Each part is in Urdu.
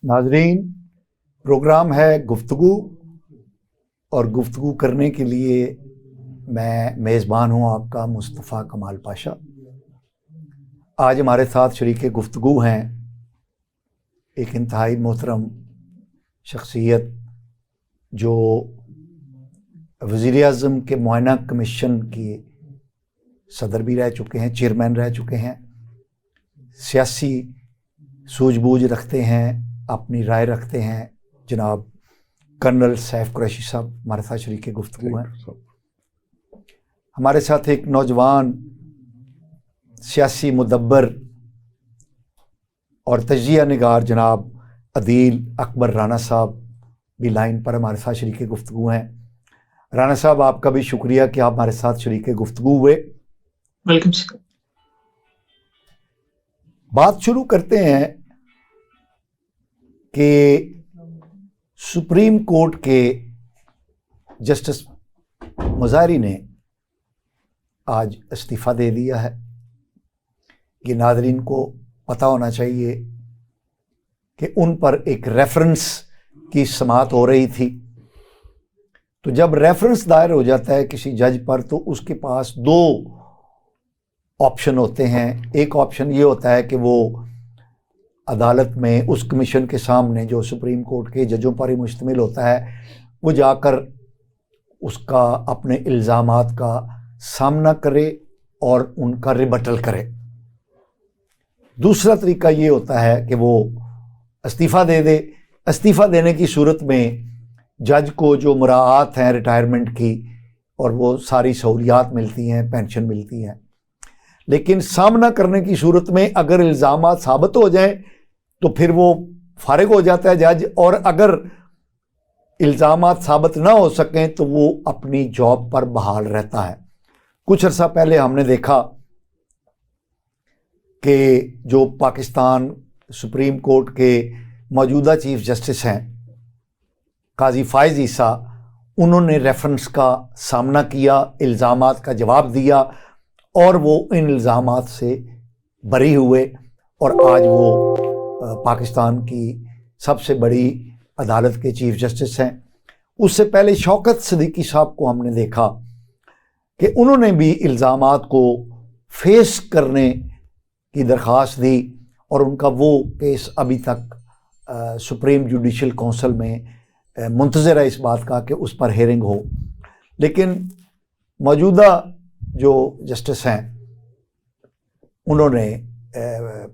ناظرین، پروگرام ہے گفتگو، اور گفتگو کرنے کے لیے میں میزبان ہوں آپ کا مصطفیٰ کمال پاشا۔ آج ہمارے ساتھ شریک گفتگو ہیں ایک انتہائی محترم شخصیت جو وزیر اعظم کے معائنہ کمیشن کی صدر بھی رہ چکے ہیں، چیئرمین رہ چکے ہیں، سیاسی سوجھ بوجھ رکھتے ہیں، اپنی رائے رکھتے ہیں۔ جناب کرنل سیف قریشی صاحب ہمارے ساتھ شریک گفتگو ہیں۔ ہمارے ساتھ ایک نوجوان سیاسی مدبر اور تجزیہ نگار جناب عدیل اکبر رانا صاحب بھی لائن پر ہمارے ساتھ شریک گفتگو ہیں۔ رانا صاحب، آپ کا بھی شکریہ کہ آپ ہمارے ساتھ شریک گفتگو ہوئے۔ Welcome sir. بات شروع کرتے ہیں کہ سپریم کورٹ کے جسٹس مظاہری نے آج استعفیٰ دے دیا ہے۔ یہ ناظرین کو پتہ ہونا چاہیے کہ ان پر ایک ریفرنس کی سماعت ہو رہی تھی، تو جب ریفرنس دائر ہو جاتا ہے کسی جج پر تو اس کے پاس دو آپشن ہوتے ہیں۔ ایک آپشن یہ ہوتا ہے کہ وہ عدالت میں اس کمیشن کے سامنے جو سپریم کورٹ کے ججوں پر ہی مشتمل ہوتا ہے، وہ جا کر اس کا اپنے الزامات کا سامنا کرے اور ان کا ریبٹل کرے۔ دوسرا طریقہ یہ ہوتا ہے کہ وہ استعفیٰ دے دے۔ استعفیٰ دینے کی صورت میں جج کو جو مراعات ہیں ریٹائرمنٹ کی اور وہ ساری سہولیات ملتی ہیں، پینشن ملتی ہیں، لیکن سامنا کرنے کی صورت میں اگر الزامات ثابت ہو جائیں تو پھر وہ فارغ ہو جاتا ہے جج، اور اگر الزامات ثابت نہ ہو سکیں تو وہ اپنی جاب پر بحال رہتا ہے۔ کچھ عرصہ پہلے ہم نے دیکھا کہ جو پاکستان سپریم کورٹ کے موجودہ چیف جسٹس ہیں قاضی فائز عیسیٰ، انہوں نے ریفرنس کا سامنا کیا، الزامات کا جواب دیا، اور وہ ان الزامات سے بری ہوئے، اور آج وہ پاکستان کی سب سے بڑی عدالت کے چیف جسٹس ہیں۔ اس سے پہلے شوکت صدیقی صاحب کو ہم نے دیکھا کہ انہوں نے بھی الزامات کو فیس کرنے کی درخواست دی، اور ان کا وہ کیس ابھی تک سپریم جوڈیشل کونسل میں منتظر ہے اس بات کا کہ اس پر ہیئرنگ ہو۔ لیکن موجودہ جو جسٹس ہیں انہوں نے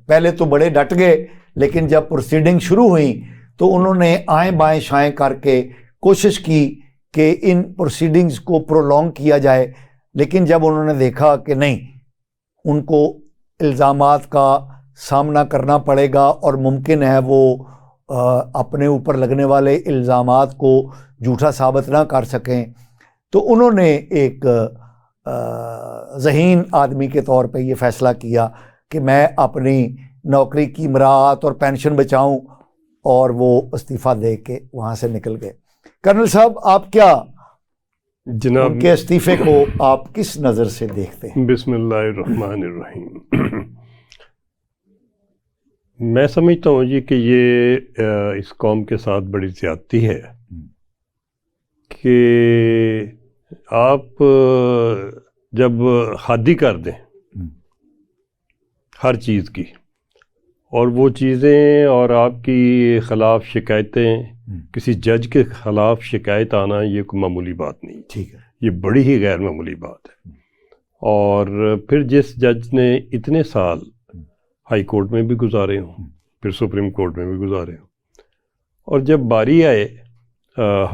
پہلے تو بڑے ڈٹ گئے، لیکن جب پروسیڈنگ شروع ہوئیں تو انہوں نے آئیں بائیں شائیں کر کے کوشش کی کہ ان پروسیڈنگز کو پرولونگ کیا جائے، لیکن جب انہوں نے دیکھا کہ نہیں، ان کو الزامات کا سامنا کرنا پڑے گا اور ممکن ہے وہ اپنے اوپر لگنے والے الزامات کو جھوٹا ثابت نہ کر سکیں، تو انہوں نے ایک ذہین آدمی کے طور پہ یہ فیصلہ کیا کہ میں اپنی نوکری کی مراعات اور پینشن بچاؤں، اور وہ استعفیٰ دے کے وہاں سے نکل گئے۔ کرنل صاحب، آپ کیا جناب ان کے استعفے کو آپ کس نظر سے دیکھتے ہیں؟ بسم اللہ الرحمن الرحیم۔ میں سمجھتا ہوں جی کہ یہ اس قوم کے ساتھ بڑی زیادتی ہے کہ آپ جب حادی کر دیں ہر چیز کی، اور وہ چیزیں اور آپ کی خلاف شکایتیں، کسی جج کے خلاف شکایت آنا یہ کوئی معمولی بات نہیں، ٹھیک ہے، یہ بڑی ہی غیر معمولی بات ہے۔ اور پھر جس جج نے اتنے سال ہائی کورٹ میں بھی گزارے ہوں، پھر سپریم کورٹ میں بھی گزارے ہوں، اور جب باری آئے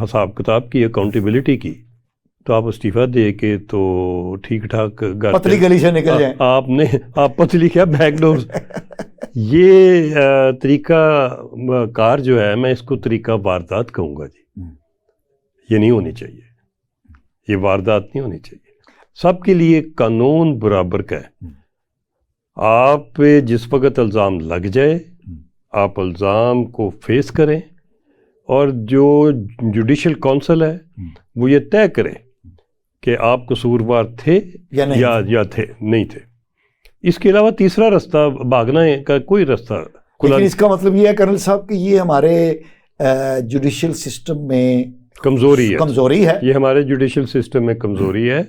حساب کتاب کی، اکاؤنٹیبلٹی کی، تو آپ استعفیٰ دے کے تو ٹھیک ٹھاک پتلی گلی سے نکل جائیں۔ آپ پتلی کیا بیک ڈور۔ یہ طریقہ کار جو ہے، میں اس کو طریقہ واردات کہوں گا جی۔ یہ نہیں ہونی چاہیے، یہ واردات نہیں ہونی چاہیے۔ سب کے لیے قانون برابر کا ہے۔ آپ پہ جس وقت الزام لگ جائے آپ الزام کو فیس کریں، اور جو جوڈیشل کونسل ہے وہ یہ طے کرے کہ آپ قصوروار تھے یا تھے نہیں تھے۔ اس کے علاوہ تیسرا راستہ بھاگنا کا کوئی راستہ لیکن اس کا مطلب یہ ہے کرنل صاحب کہ یہ ہمارے جوڈیشل سسٹم میں کمزوری ہے. یہ ہمارے جوڈیشل سسٹم میں کمزوری ہے.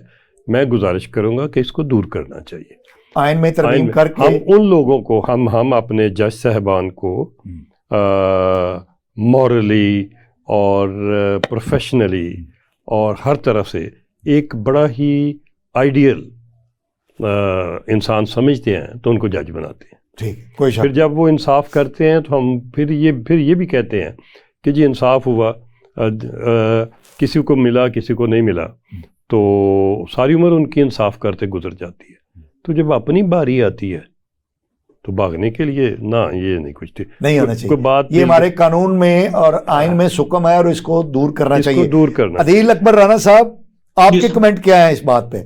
میں گزارش کروں گا کہ اس کو دور کرنا چاہیے. آئین میں ترمیم کر کے ہم ان لوگوں کو ہم اپنے جج صاحبان کو مورلی اور پروفیشنلی اور ہر طرف سے ایک بڑا ہی آئیڈیل انسان سمجھتے ہیں تو ان کو جج بناتے ہیں. ٹھیک کوئی پھر جب وہ انصاف کرتے ہیں تو ہم پھر یہ بھی کہتے ہیں کہ جی انصاف ہوا, کسی کو ملا کسی کو نہیں ملا, تو ساری عمر ان کی انصاف کرتے گزر جاتی ہے. تو جب اپنی باری آتی ہے تو بھاگنے کے لیے نہ, یہ نہیں کچھ نہیں ہونا چاہیے. یہ ہمارے قانون میں اور آئین میں حکم ہے اور اس کو دور کرنا چاہیے. دور کرنا. عدیل اکبر رانا صاحب, آپ کے کمنٹ کیا ہیں اس بات پہ؟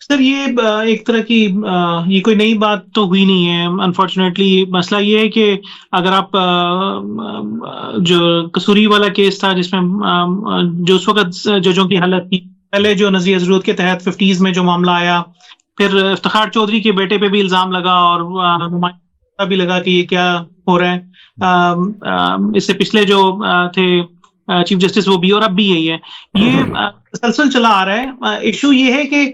سر یہ ایک طرح کی یہ کوئی نئی بات تو ہوئی نہیں ہے. انفارچونیٹلی مسئلہ یہ ہے کہ اگر آپ جو قصوری والا کیس تھا جس میں جو اس وقت ججوں کی حالت تھی, پہلے جو نظریہ ضرورت کے تحت 50s میں جو معاملہ آیا, پھر افتخار چودھری کے بیٹے پہ بھی الزام لگا اور بھی لگا کہ یہ کیا ہو رہا ہے. اس سے پچھلے جو تھے چیف جسٹس وہ بھی, اور اب بھی یہی ہے. یہ مسلسل چلا آ رہا ہے. ایشو یہ ہے کہ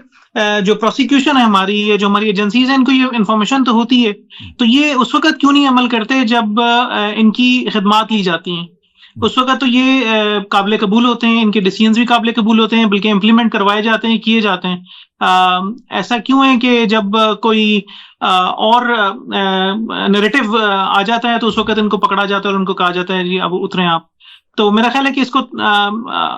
جو پروسیکیوشن ہے ہماری, یہ جو ہماری ایجنسیز ہیں, ان کو یہ انفارمیشن تو ہوتی ہے, تو یہ اس وقت کیوں نہیں عمل کرتے جب ان کی خدمات لی جاتی ہیں. اس وقت تو یہ قابل قبول ہوتے ہیں, ان کے ڈیسیژنز بھی قابل قبول ہوتے ہیں, بلکہ امپلیمنٹ کروائے جاتے ہیں, کیے جاتے ہیں. ایسا کیوں ہے کہ جب کوئی اور نیریٹو آ جاتا ہے تو اس وقت ان کو پکڑا جاتا ہے اور ان کو کہا جاتا ہے جی اب اتریں آپ. تو میرا خیال ہے کہ اس کو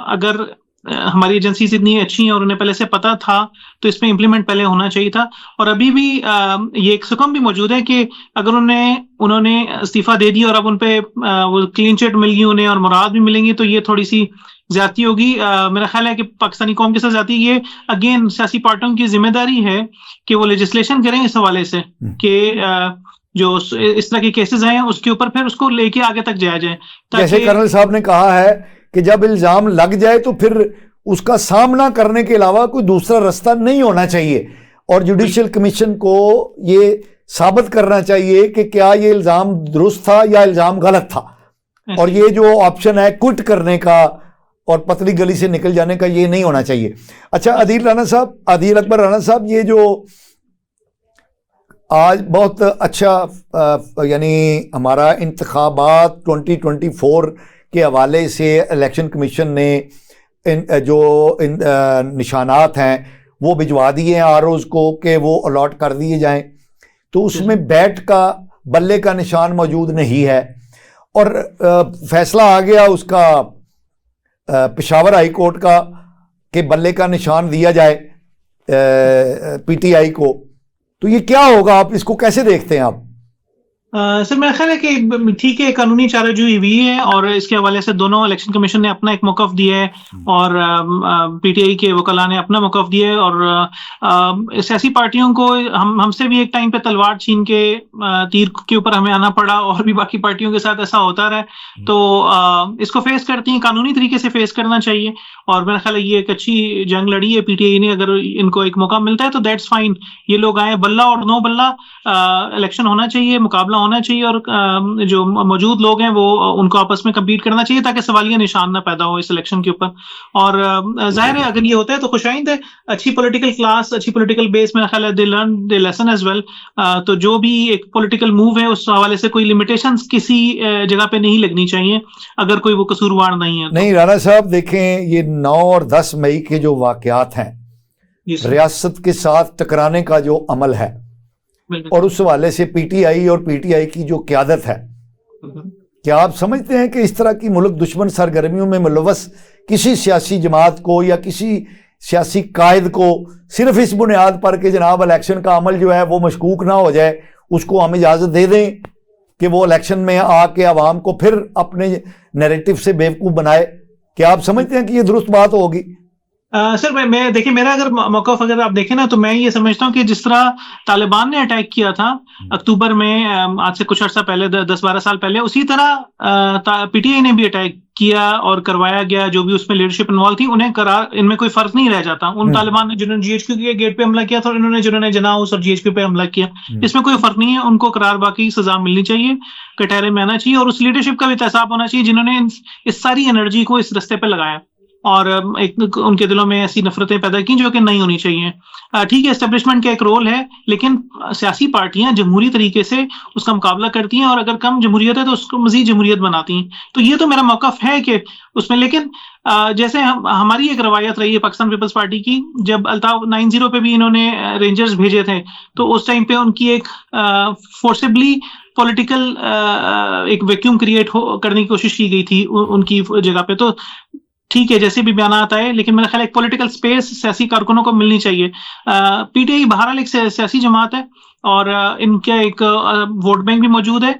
اگر ہماری ایجنسیز اتنی اچھی ہیں اور انہیں پہلے سے پتا تھا تو اس پہ امپلیمنٹ پہلے ہونا چاہیے تھا. اور ابھی بھی یہ ایک حکم بھی موجود ہے کہ اگر انہوں نے استعفیٰ دے دیا اور اب ان پہ وہ کلین چٹ مل گئی انہیں اور مراد بھی ملیں گی, تو یہ تھوڑی سی زیادتی ہوگی. میرا خیال ہے کہ پاکستانی قوم کے ساتھ زیادتی, یہ اگین سیاسی پارٹیوں کی ذمہ داری ہے کہ وہ لیجسلیشن کریں اس حوالے سے کہ جو اس طرح کے کیسز ہیں اس کے اوپر پھر اس کو لے کے آگے تک جایا جائے. جیسے کرنل صاحب نے کہا ہے کہ جب الزام لگ جائے تو پھر اس کا سامنا کرنے کے علاوہ کوئی دوسرا رستہ نہیں ہونا چاہیے, اور جوڈیشل کمیشن کو یہ ثابت کرنا چاہیے کہ کیا یہ الزام درست تھا یا الزام غلط تھا. اور یہ جو آپشن ہے کوئٹ کرنے کا اور پتلی گلی سے نکل جانے کا, یہ نہیں ہونا چاہیے. اچھا عدیل اکبر رانا صاحب, یہ جو آج بہت اچھا یعنی ہمارا انتخابات 2024 کے حوالے سے الیکشن کمیشن نے جو نشانات ہیں وہ بھجوا دیے ہیں آر اوز کو کہ وہ الاٹ کر دیے جائیں, تو اس میں بیٹ کا بلے کا نشان موجود نہیں ہے, اور فیصلہ آ گیا اس کا پشاور ہائی کورٹ کا کہ بلے کا نشان دیا جائے پی ٹی آئی کو. تو یہ کیا ہوگا, آپ اس کو کیسے دیکھتے ہیں آپ؟ سر میرا خیال ہے کہ ٹھیک ہے, قانونی چارہ جوئی ہوئی ہے اور اس کے حوالے سے دونوں الیکشن کمیشن نے اپنا ایک موقف دیا ہے اور پی ٹی آئی کے وکلاء نے اپنا موقف دیا ہے, اور سیاسی پارٹیوں کو ہم سے بھی ایک ٹائم پہ تلوار چھین کے تیر کے اوپر ہمیں آنا پڑا, اور بھی باقی پارٹیوں کے ساتھ ایسا ہوتا رہا, تو اس کو فیس کرتی ہیں, قانونی طریقے سے فیس کرنا چاہیے. اور میرا خیال ہے یہ ایک اچھی جنگ لڑی ہے پی ٹی آئی نے, اگر ان کو ایک موقع ملتا ہے تو دیٹس فائن. یہ لوگ آئے بلہ اور نو بلہ, الیکشن ہونا چاہیے, مقابلہ ہونا چاہیے, اور جو موجود لوگ ہیں وہ ان کو آپس میں کمپیٹ کرنا چاہیے تاکہ سوالیہ نشان نہ پیدا ہو اس الیکشن کے اوپر. اور ظاہر ہے اگر یہ ہوتا ہے تو خوش آئند ہے, اچھی پولیٹیکل کلاس, اچھی پولیٹیکل بیس, میرا خیال ہے they learn the lesson as well. تو جو بھی ایک پولیٹیکل موو ہے اس حوالے سے کوئی لمیٹیشنز کسی جگہ پہ نہیں لگنی چاہیے اگر کوئی وہ قصوروار نہیں ہے. نہیں رانا صاحب دیکھیں, یہ 9 اور 10 مئی کے جو واقعات ہیں, ریاست کے ساتھ ٹکرانے کا جو عمل ہے, اور اس حوالے سے پی ٹی آئی اور پی ٹی آئی کی جو قیادت ہے, کیا آپ سمجھتے ہیں کہ اس طرح کی ملک دشمن سرگرمیوں میں ملوث کسی سیاسی جماعت کو یا کسی سیاسی قائد کو صرف اس بنیاد پر کہ جناب الیکشن کا عمل جو ہے وہ مشکوک نہ ہو جائے, اس کو ہم اجازت دے دیں کہ وہ الیکشن میں آ کے عوام کو پھر اپنے نیریٹو سے بیوقوف بنائے؟ کیا آپ سمجھتے ہیں کہ یہ درست بات ہوگی؟ سر میں دیکھیں, میرا اگر موقف اگر آپ دیکھیں نا تو میں یہ سمجھتا ہوں کہ جس طرح طالبان نے اٹیک کیا تھا اکتوبر میں, آج سے کچھ عرصہ پہلے 10-12 سال پہلے, اسی طرح پی ٹی آئی نے بھی اٹیک کیا اور کروایا گیا، جو بھی اس میں لیڈرشپ انوالو تھی، انہیں ان میں کوئی فرق نہیں رہ جاتا. ان طالبان نے جنہوں نے جی ایچ کیو کے گیٹ پہ حملہ کیا تھا اور جنہوں نے جناح ہاؤس اور جی ایچ کیو پہ حملہ کیا، اس میں کوئی فرق نہیں ہے. ان کو قرار باقی سزا ملنی چاہیے، کٹہرے میں آنا چاہیے، اور اس لیڈرشپ کا بھی احتساب ہونا چاہیے جنہوں نے اس ساری انرجی کو اس رستے پہ لگایا اور ان کے دلوں میں ایسی نفرتیں پیدا کی جو کہ نہیں ہونی چاہیے. ٹھیک ہے، اسٹیبلشمنٹ کا ایک رول ہے، لیکن سیاسی پارٹیاں جمہوری طریقے سے اس کا مقابلہ کرتی ہیں، اور اگر کم جمہوریت ہے تو اس کو مزید جمہوریت بناتی ہیں. تو یہ تو میرا موقف ہے کہ اس میں، لیکن جیسے ہماری ایک روایت رہی ہے پاکستان پیپلز پارٹی کی، جب الطاف 90 پہ بھی انہوں نے رینجرز بھیجے تھے تو اس ٹائم پہ ان کی ایک فورسبلی پولیٹیکل ایک ویکیوم کریٹ کرنے کی کوشش کی گئی تھی ان کی جگہ پہ. تو ٹھیک ہے، جیسے بھی بیانات آئے، لیکن میرا خیال ایک پولیٹیکل سپیس سیاسی کارکنوں کو ملنی چاہیے. پی ٹی آئی بہرحال ایک سیاسی جماعت ہے اور ان کا ایک ووٹ بینک بھی موجود ہے،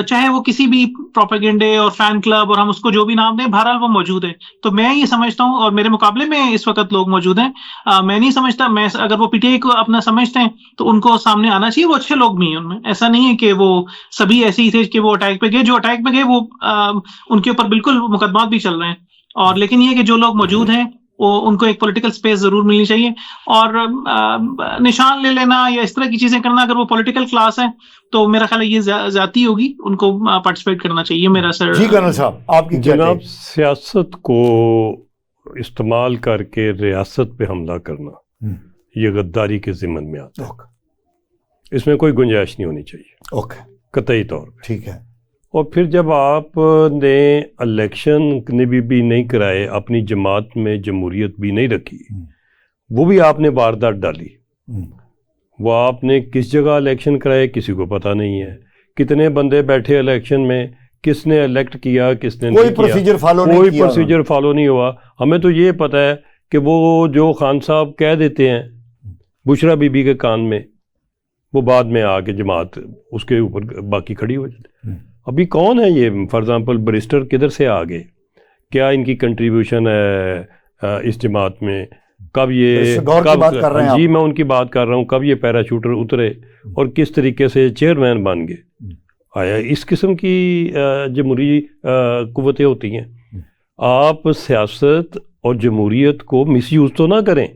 چاہے وہ کسی بھی پروپیگنڈے اور فین کلب اور ہم اس کو جو بھی نام دیں، بہرحال وہ موجود ہے. تو میں یہ سمجھتا ہوں، اور میرے مقابلے میں اس وقت لوگ موجود ہیں، میں نہیں سمجھتا، اگر وہ پی ٹی آئی کو اپنا سمجھتے ہیں تو ان کو سامنے آنا چاہیے. وہ اچھے لوگ بھی ہیں، ان میں ایسا نہیں ہے کہ وہ سبھی ایسے ہی تھے کہ وہ اٹیک پہ گئے. جو اٹیک پہ گئے وہ ان کے اوپر بالکل مقدمات بھی چل رہے ہیں، اور لیکن یہ کہ جو لوگ موجود ہیں وہ ان کو ایک پولیٹیکل سپیس ضرور ملنی چاہیے. اور نشان لے لینا یا اس طرح کی چیزیں کرنا، اگر وہ پولیٹیکل کلاس ہے تو میرا خیال ہے یہ زیادتی ہوگی، ان کو پارٹیسپیٹ کرنا چاہیے. میرا سر جی کرنل صاحب آپ کی جناب، سیاست کو استعمال کر کے ریاست پہ حملہ کرنا یہ غداری کے ضمن میں آتا ہے، اس میں کوئی گنجائش نہیں ہونی چاہیے. اوکے، قطعی طور پہ. ٹھیک ہے. اور پھر جب آپ نے الیکشن نے بھی نہیں کرائے، اپنی جماعت میں جمہوریت بھی نہیں رکھی، وہ بھی آپ نے واردات ڈالی. وہ آپ نے کس جگہ الیکشن کرائے کسی کو پتہ نہیں ہے، کتنے بندے بیٹھے الیکشن میں، کس نے الیکٹ کیا کس نے نہیں کیا، کوئی پروسیجر فالو نہیں ہوا. ہمیں تو یہ پتہ ہے کہ وہ جو خان صاحب کہہ دیتے ہیں بشرا بی بی کے کان میں، وہ بعد میں آ کے جماعت اس کے اوپر باقی کھڑی ہو جاتی. ابھی کون ہے یہ؟ فار ایگزامپل بریسٹر کدھر سے آگے، کیا ان کی کنٹریبیوشن ہے اس جماعت میں؟ کب یہ جی میں ان کی بات کر رہا ہوں، کب یہ پیراشوٹر اترے اور کس طریقے سے چیئرمین بن گئے؟ آیا اس قسم کی جمہوری قوتیں ہوتی ہیں؟ آپ سیاست اور جمہوریت کو مس یوز تو نہ کریں.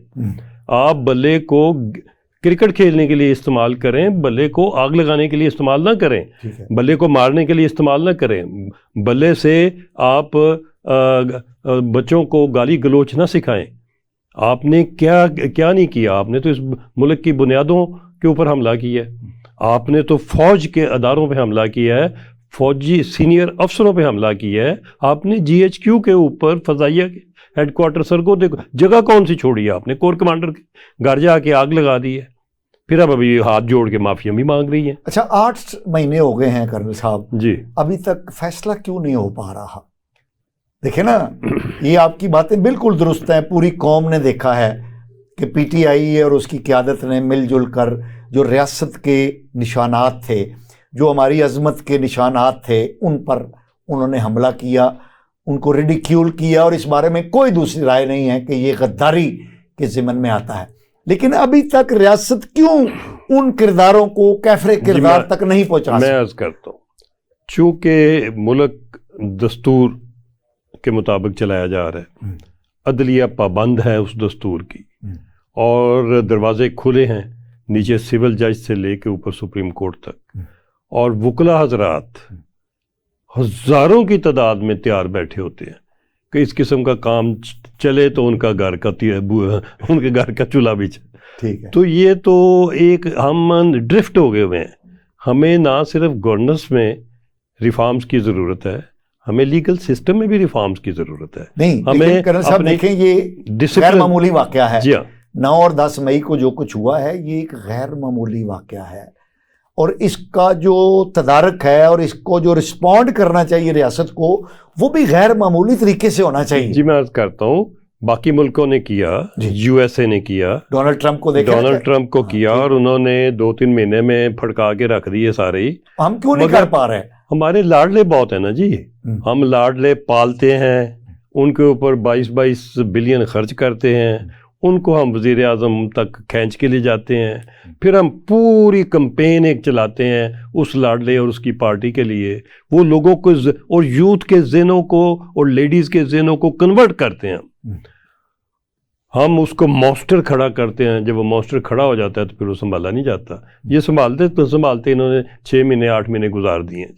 آپ بلے کو کرکٹ کھیلنے کے لیے استعمال کریں، بلے کو آگ لگانے کے لیے استعمال نہ کریں، بلے کو مارنے کے لیے استعمال نہ کریں. بلے سے آپ بچوں کو گالی گلوچ نہ سکھائیں. آپ نے کیا نہیں کیا؟ آپ نے تو اس ملک کی بنیادوں کے اوپر حملہ کیا ہے. آپ نے تو فوج کے اداروں پہ حملہ کیا ہے، فوجی سینئر افسروں پہ حملہ کیا ہے. آپ نے جی ایچ کیو کے اوپر فضائیہ کے ہیڈ کوارٹر سر کو دیکھو، جگہ کون سی چھوڑی ہے آپ نے؟ کور کمانڈر کے گھر جا کے آگ لگا دی ہے. پھر اب ابھی ہاتھ جوڑ کے معافیاں بھی مانگ رہی ہیں. اچھا 8 مہینے ہو گئے ہیں کرنل صاحب جی، ابھی تک فیصلہ کیوں نہیں ہو پا رہا؟ دیکھیں نا، یہ آپ کی باتیں بالکل درست ہیں. پوری قوم نے دیکھا ہے کہ پی ٹی آئی اور اس کی قیادت نے مل جل کر جو ریاست کے نشانات تھے، جو ہماری عظمت کے نشانات تھے، ان پر انہوں نے حملہ کیا، ان کو ریڈیکیول کیا، اور اس بارے میں کوئی دوسری رائے نہیں ہے کہ یہ غداری کے ضمن میں آتا ہے. لیکن ابھی تک ریاست کیوں ان کرداروں کو کیفر کردار تک نہیں پہنچا؟ میں عرض کرتا ہوں، چونکہ ملک دستور کے مطابق چلایا جا رہا ہے، عدلیہ پابند ہے اس دستور کی، اور دروازے کھلے ہیں نیچے سول جج سے لے کے اوپر سپریم کورٹ تک، اور وکلا حضرات ہزاروں کی تعداد میں تیار بیٹھے ہوتے ہیں کہ اس قسم کا کام چلے تو ان کا گھر کا چولہا بھی چلے. تو یہ تو ایک ہم ڈرفٹ ہو گئے ہوئے ہیں. ہمیں نہ صرف گورننس میں ریفارمز کی ضرورت ہے، ہمیں لیگل سسٹم میں بھی ریفارمز کی ضرورت ہے. نہیں، ہمیں کرنل صاحب دیکھیں، یہ غیر معمولی واقعہ ہے. 9 اور 10 مئی کو جو کچھ ہوا ہے یہ ایک غیر معمولی واقعہ ہے، اور اس کا جو تدارک ہے اور اس کو جو رسپونڈ کرنا چاہیے ریاست کو، وہ بھی غیر معمولی طریقے سے ہونا چاہیے. جی میں عرض کرتا ہوں، باقی ملکوں نے کیا، یو ایس اے نے کیا، ڈونلڈ ٹرمپ کو کیا، اور انہوں نے 2-3 مہینے میں پھڑکا کے رکھ دیے سارے ہی. ہم کیوں نہیں کر پا رہے؟ ہمارے لاڈلے بہت ہیں نا جی، ہم لاڈلے پالتے ہیں، ان کے اوپر 22 بلین خرچ کرتے ہیں، ان کو ہم وزیر اعظم تک کھینچ کے لے جاتے ہیں، پھر ہم پوری کمپین ایک چلاتے ہیں اس لاڈلے اور اس کی پارٹی کے لیے، وہ لوگوں کو اور یوتھ کے ذہنوں کو اور لیڈیز کے ذہنوں کو کنورٹ کرتے ہیں، ہم اس کو ماسٹر کھڑا کرتے ہیں، جب وہ ماسٹر کھڑا ہو جاتا ہے تو پھر وہ سنبھالا نہیں جاتا، یہ سنبھالتے انہوں نے 6 مہینے 8 مہینے گزار دیے ہیں،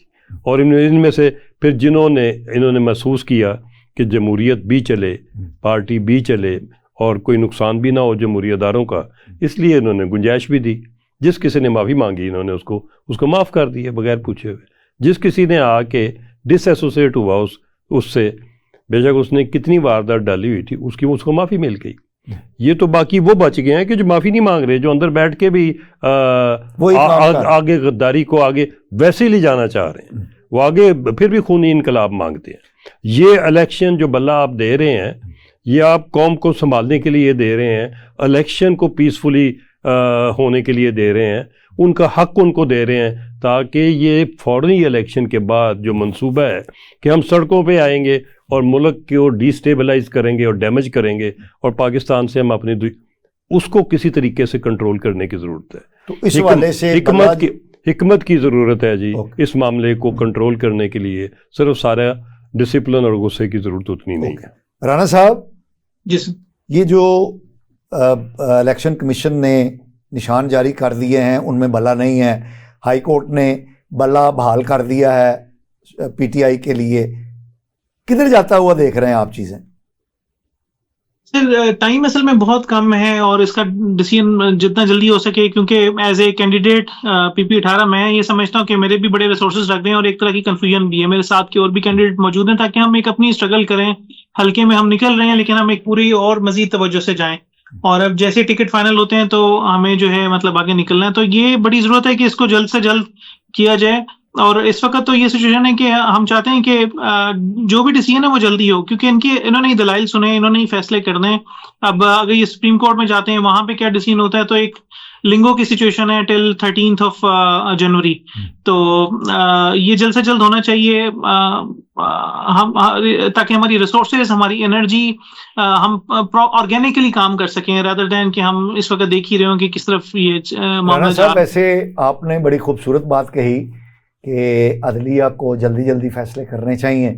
اور ان میں سے پھر انہوں نے محسوس کیا کہ جمہوریت بھی چلے، پارٹی بھی چلے اور کوئی نقصان بھی نہ ہو جمہوری اداروں کا، اس لیے انہوں نے گنجائش بھی دی، جس کسی نے معافی مانگی انہوں نے اس کو معاف کر دیا بغیر پوچھے ہوئے، جس کسی نے آ کے ڈس ایسوسیٹ ہوا اس سے، بے شک اس نے کتنی واردات ڈالی ہوئی تھی، اس کو معافی مل گئی۔ یہ تو باقی وہ بچ گئے ہیں کہ جو معافی نہیں مانگ رہے، جو اندر بیٹھ کے بھی آگے غداری کو آگے ویسے لے جانا چاہ رہے ہیں، وہ آگے پھر بھی خونی انقلاب مانگتے ہیں۔ یہ الیکشن جو بلہ آپ دے رہے ہیں، یہ آپ قوم کو سنبھالنے کے لیے دے رہے ہیں، الیکشن کو پیسفلی ہونے کے لیے دے رہے ہیں، ان کا حق ان کو دے رہے ہیں، تاکہ یہ فوری الیکشن کے بعد جو منصوبہ ہے کہ ہم سڑکوں پہ آئیں گے اور ملک کو ڈی اسٹیبلائز کریں گے اور ڈیمیج کریں گے، اور پاکستان سے ہم اپنی اس کو کسی طریقے سے کنٹرول کرنے کی ضرورت ہے۔ تو اس حوالے سے حکمت کی ضرورت ہے جی، اس معاملے کو کنٹرول کرنے کے لیے صرف سارا ڈسپلن اور غصے کی ضرورت اتنی نہیں ہے۔ رانا صاحب جی سر، یہ جو الیکشن کمیشن نے نشان جاری کر دیے ہیں ان میں بلا نہیں ہے، ہائی کورٹ نے بلا بحال کر دیا ہے پی ٹی آئی کے لیے، کدھر جاتا ہوا دیکھ رہے ہیں آپ چیزیں؟ سر ٹائم اصل میں بہت کم ہے، اور اس کا ڈیسیژن جتنا جلدی ہو سکے، کیونکہ ایز اے کینڈیڈیٹ پی پی 18 میں یہ سمجھتا ہوں کہ میرے بھی بڑے ریسورسز رکھ دیں، اور ایک طرح کی کنفیوژن بھی ہے، میرے ساتھ کے اور بھی کینڈیڈیٹ موجود ہیں، تاکہ ہم ایک اپنی اسٹرگل کریں، ہلکے میں ہم نکل رہے ہیں لیکن ہم ایک پوری اور مزید توجہ سے جائیں، اور اب جیسے ٹکٹ فائنل ہوتے ہیں تو ہمیں جو ہے مطلب آگے نکلنا ہے، تو یہ بڑی ضرورت ہے کہ اس کو جلد سے جلد کیا جائے۔ اور اس وقت تو یہ سچویشن ہے کہ ہم چاہتے ہیں کہ جو بھی ڈیسیژن ہے وہ جلدی ہو، کیونکہ انہوں نے دلائل سنے، انہوں نے ہی فیصلے کرنے ہیں۔ اب اگر یہ سپریم کورٹ میں جاتے ہیں وہاں پہ کیا ڈیسیژن ہوتا ہے، تو ایک لنگو کی سچویشن ہے ٹل 13 جنوری، تو یہ جلد سے جلد ہونا چاہیے، ہم تاکہ ہماری ریسورسز، ہماری انرجی ہم آرگینکلی کام کر سکیں، رادر دین کہ ہم اس وقت دیکھ ہی رہے ہوں کہ کس طرف یہ معاملہ جا رہا ہے۔ ویسے آپ نے بڑی خوبصورت بات کہی کہ عدلیہ کو جلدی جلدی فیصلے کرنے چاہیے،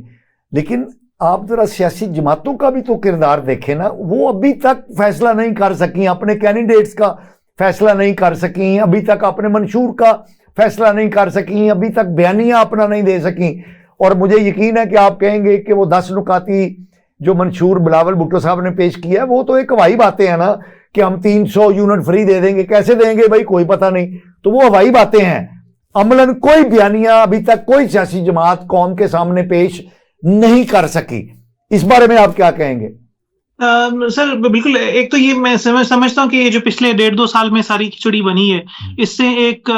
لیکن آپ ذرا سیاسی جماعتوں کا بھی تو کردار دیکھیں نا، وہ ابھی تک فیصلہ نہیں کر سکیں، اپنے کینڈیڈیٹس کا فیصلہ نہیں کر سکیں، ابھی تک اپنے منشور کا فیصلہ نہیں کر سکیں، ابھی تک بیانیہ اپنا نہیں دے سکیں، اور مجھے یقین ہے کہ آپ کہیں گے کہ وہ 10 نکاتی جو منشور بلاول بھٹو صاحب نے پیش کیا ہے وہ تو ایک ہوائی باتیں ہیں نا، کہ ہم 300 یونٹ فری دے دیں گے، کیسے دیں گے بھائی کوئی پتہ نہیں، تو وہ ہوائی باتیں ہیں، عملاً کوئی بیانیہ ابھی تک کوئی سیاسی جماعت قوم کے سامنے پیش نہیں کر سکی، اس بارے میں آپ کیا کہیں گے؟ سر بالکل، ایک تو یہ میں سمجھتا ہوں کہ یہ جو پچھلے 1.5-2 سال میں ساری کھچڑی بنی ہے، اس سے ایک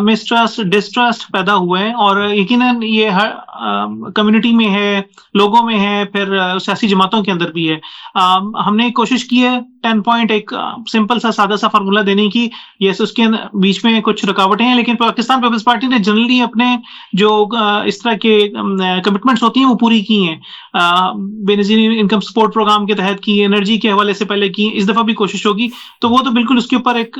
مسٹرسٹ ڈسٹرسٹ پیدا ہوا ہے، اور یقیناً یہ ہر کمیونٹی میں ہے، لوگوں میں ہے، پھر سیاسی جماعتوں کے اندر بھی ہے۔ ہم نے کوشش کی ہے 10 پوائنٹ ایک سمپل سا سادہ سا فارمولہ دینے کی، یس اس کے بیچ میں کچھ رکاوٹیں ہیں، لیکن پاکستان پیپلز پارٹی نے جنرلی اپنے جو اس طرح کے کمٹمنٹس ہوتی ہیں وہ پوری کی ہیں، بے نظیر انکم سپورٹ پروگرام کے تحت کی، انرجی کے حوالے سے پہلے کی، اس دفعہ بھی کوشش ہوگی، تو وہ تو بالکل اس کے اوپر ایک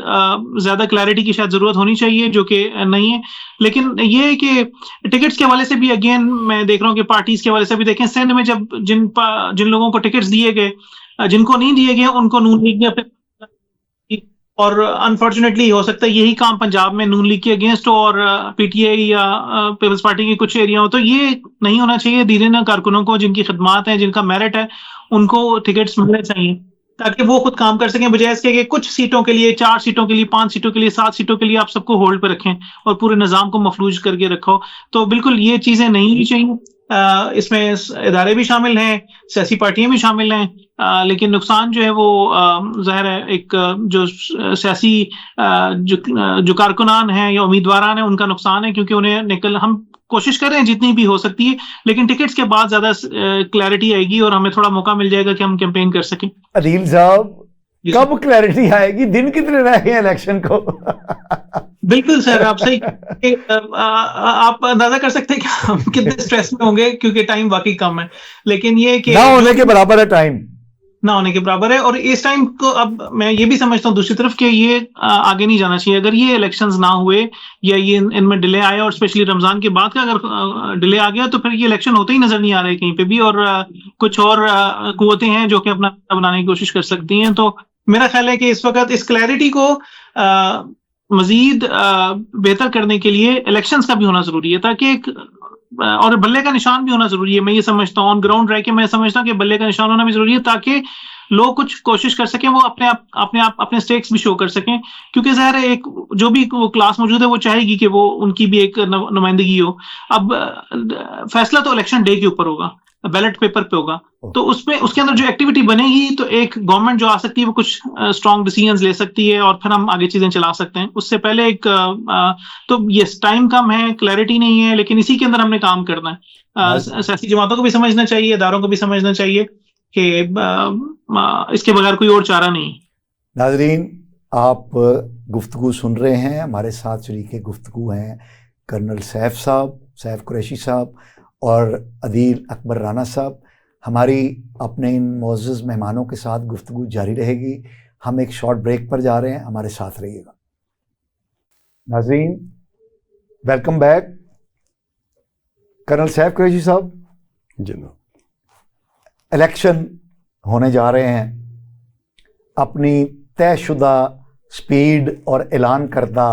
زیادہ کلیئرٹی کی شاید ضرورت ہونی چاہیے، جو کہ نہیں ہے۔ لیکن یہ ہے کہ ٹکٹس کے حوالے سے بھی اگین میں دیکھ رہا ہوں کہ پارٹیز کے حوالے سے بھی دیکھیں، سندھ میں جب جن لوگوں کو ٹکٹس دیے گئے، جن کو نہیں دیے گئے ان کو نون لیگ نے، اور انفارچونیٹلی ہو سکتا ہے یہی کام پنجاب میں نون لیگ کے اگینسٹ اور پی ٹی آئی یا پیپلز پارٹی کے کچھ ایریا ہو، تو یہ نہیں ہونا چاہیے۔ دیرینہ کارکنوں کو جن کی خدمات ہیں، جن کا میرٹ ہے، ان کو ٹکٹس ملنے چاہیے تاکہ وہ خود کام کر سکیں، بجائے اس کے کہ کچھ سیٹوں کے لیے، 4 سیٹوں کے لیے، 5 سیٹوں کے لیے، 7 سیٹوں کے لیے آپ سب کو ہولڈ پہ رکھیں اور پورے نظام کو مفلوج کر کے رکھو۔ تو بالکل یہ چیزیں نہیں ہونی چاہیے۔ اس میں ادارے بھی شامل ہیں، سیاسی پارٹیاں بھی شامل ہیں، لیکن نقصان جو ہے وہ ظاہر ہے ایک جو سیاسی جو کارکنان ہیں یا امیدواران ہیں ان کا نقصان ہے، کیونکہ انہیں ہم کوشش کر رہے ہیں جتنی بھی ہو سکتی ہے، لیکن ٹکٹس کے بعد زیادہ کلیئرٹی آئے گی اور ہمیں تھوڑا موقع مل جائے گا کہ ہم کیمپین کر سکیں۔ عدیل صاحب کب کلیئرٹی آئے گی؟ دن کتنے رہ گئے الیکشن کو؟ بالکل سر، آپ صحیح، آپ اندازہ کر سکتے ہیں کہ ہم کتنے سٹریس میں ہوں گے، کیونکہ ٹائم واقعی کم ہے، لیکن یہ کہ نہ ہونے کے برابر ہے ٹائم۔ نہ ہونے کے برابر ہے. اور اس ٹائم کو اب میں یہ بھی سمجھتا ہوں دوسری طرف کہ یہ آگے نہیں جانا چاہیے. اگر یہ الیکشنز نہ ہوئے یا یہ ان میں ڈیلے آیا، اور اسپیشلی رمضان کے بعد کا اگر ڈیلے آ گیا، تو پھر یہ الیکشن ہوتے ہی نظر نہیں آ رہے کہیں پہ بھی. اور کچھ اور قوتیں ہیں جو کہ اپنا بنانے کی کوشش کر سکتی ہیں. تو میرا خیال ہے کہ اس وقت اس کلیئرٹی کو مزید بہتر کرنے کے لیے الیکشنز کا بھی ہونا ضروری ہے، تاکہ ایک اور بلے کا نشان بھی ہونا ضروری ہے. میں یہ سمجھتا ہوں آن گراؤنڈ رہ کے میں سمجھتا ہوں کہ بلے کا نشان ہونا بھی ضروری ہے، تاکہ لوگ کچھ کوشش کر سکیں، وہ اپنے سٹیکس بھی شو کر سکیں. کیونکہ ظاہر ہے ایک جو بھی وہ کلاس موجود ہے وہ چاہے گی کہ وہ ان کی بھی ایک نمائندگی ہو. اب فیصلہ تو الیکشن ڈے کے اوپر ہوگا، بیلٹ پیپر پہ ہوگا. تو اس کے اندر جو ایکٹیویٹی بنے گی، تو ایک گورنمنٹ جو آ سکتی ہے وہ کچھ اسٹرانگ ڈیسیژنز لے سکتی ہے، اور پھر ہم آگے چیزیں چلا سکتے ہیں. اس سے پہلے ایک تو یس ٹائم کم ہے، کلیئرٹی نہیں ہے، لیکن اسی کے اندر ہم نے کام کرنا ہے. سیاسی جماعتوں کو بھی سمجھنا چاہیے، اداروں کو بھی سمجھنا چاہیے کہ اس کے بغیر کوئی اور چارہ نہیں. ناظرین، آپ گفتگو سن رہے ہیں، ہمارے ساتھ شریک گفتگو ہیں کرنل سیف قریشی صاحب اور عدیل اکبر رانا صاحب. ہماری اپنے ان معزز مہمانوں کے ساتھ گفتگو جاری رہے گی. ہم ایک شارٹ بریک پر جا رہے ہیں، ہمارے ساتھ رہیے گا. ناظرین، welcome back. Colonel Saif Qureshi صاحب، جناب، الیکشن ہونے جا رہے ہیں. اپنی طے شدہ سپیڈ اور اعلان کردہ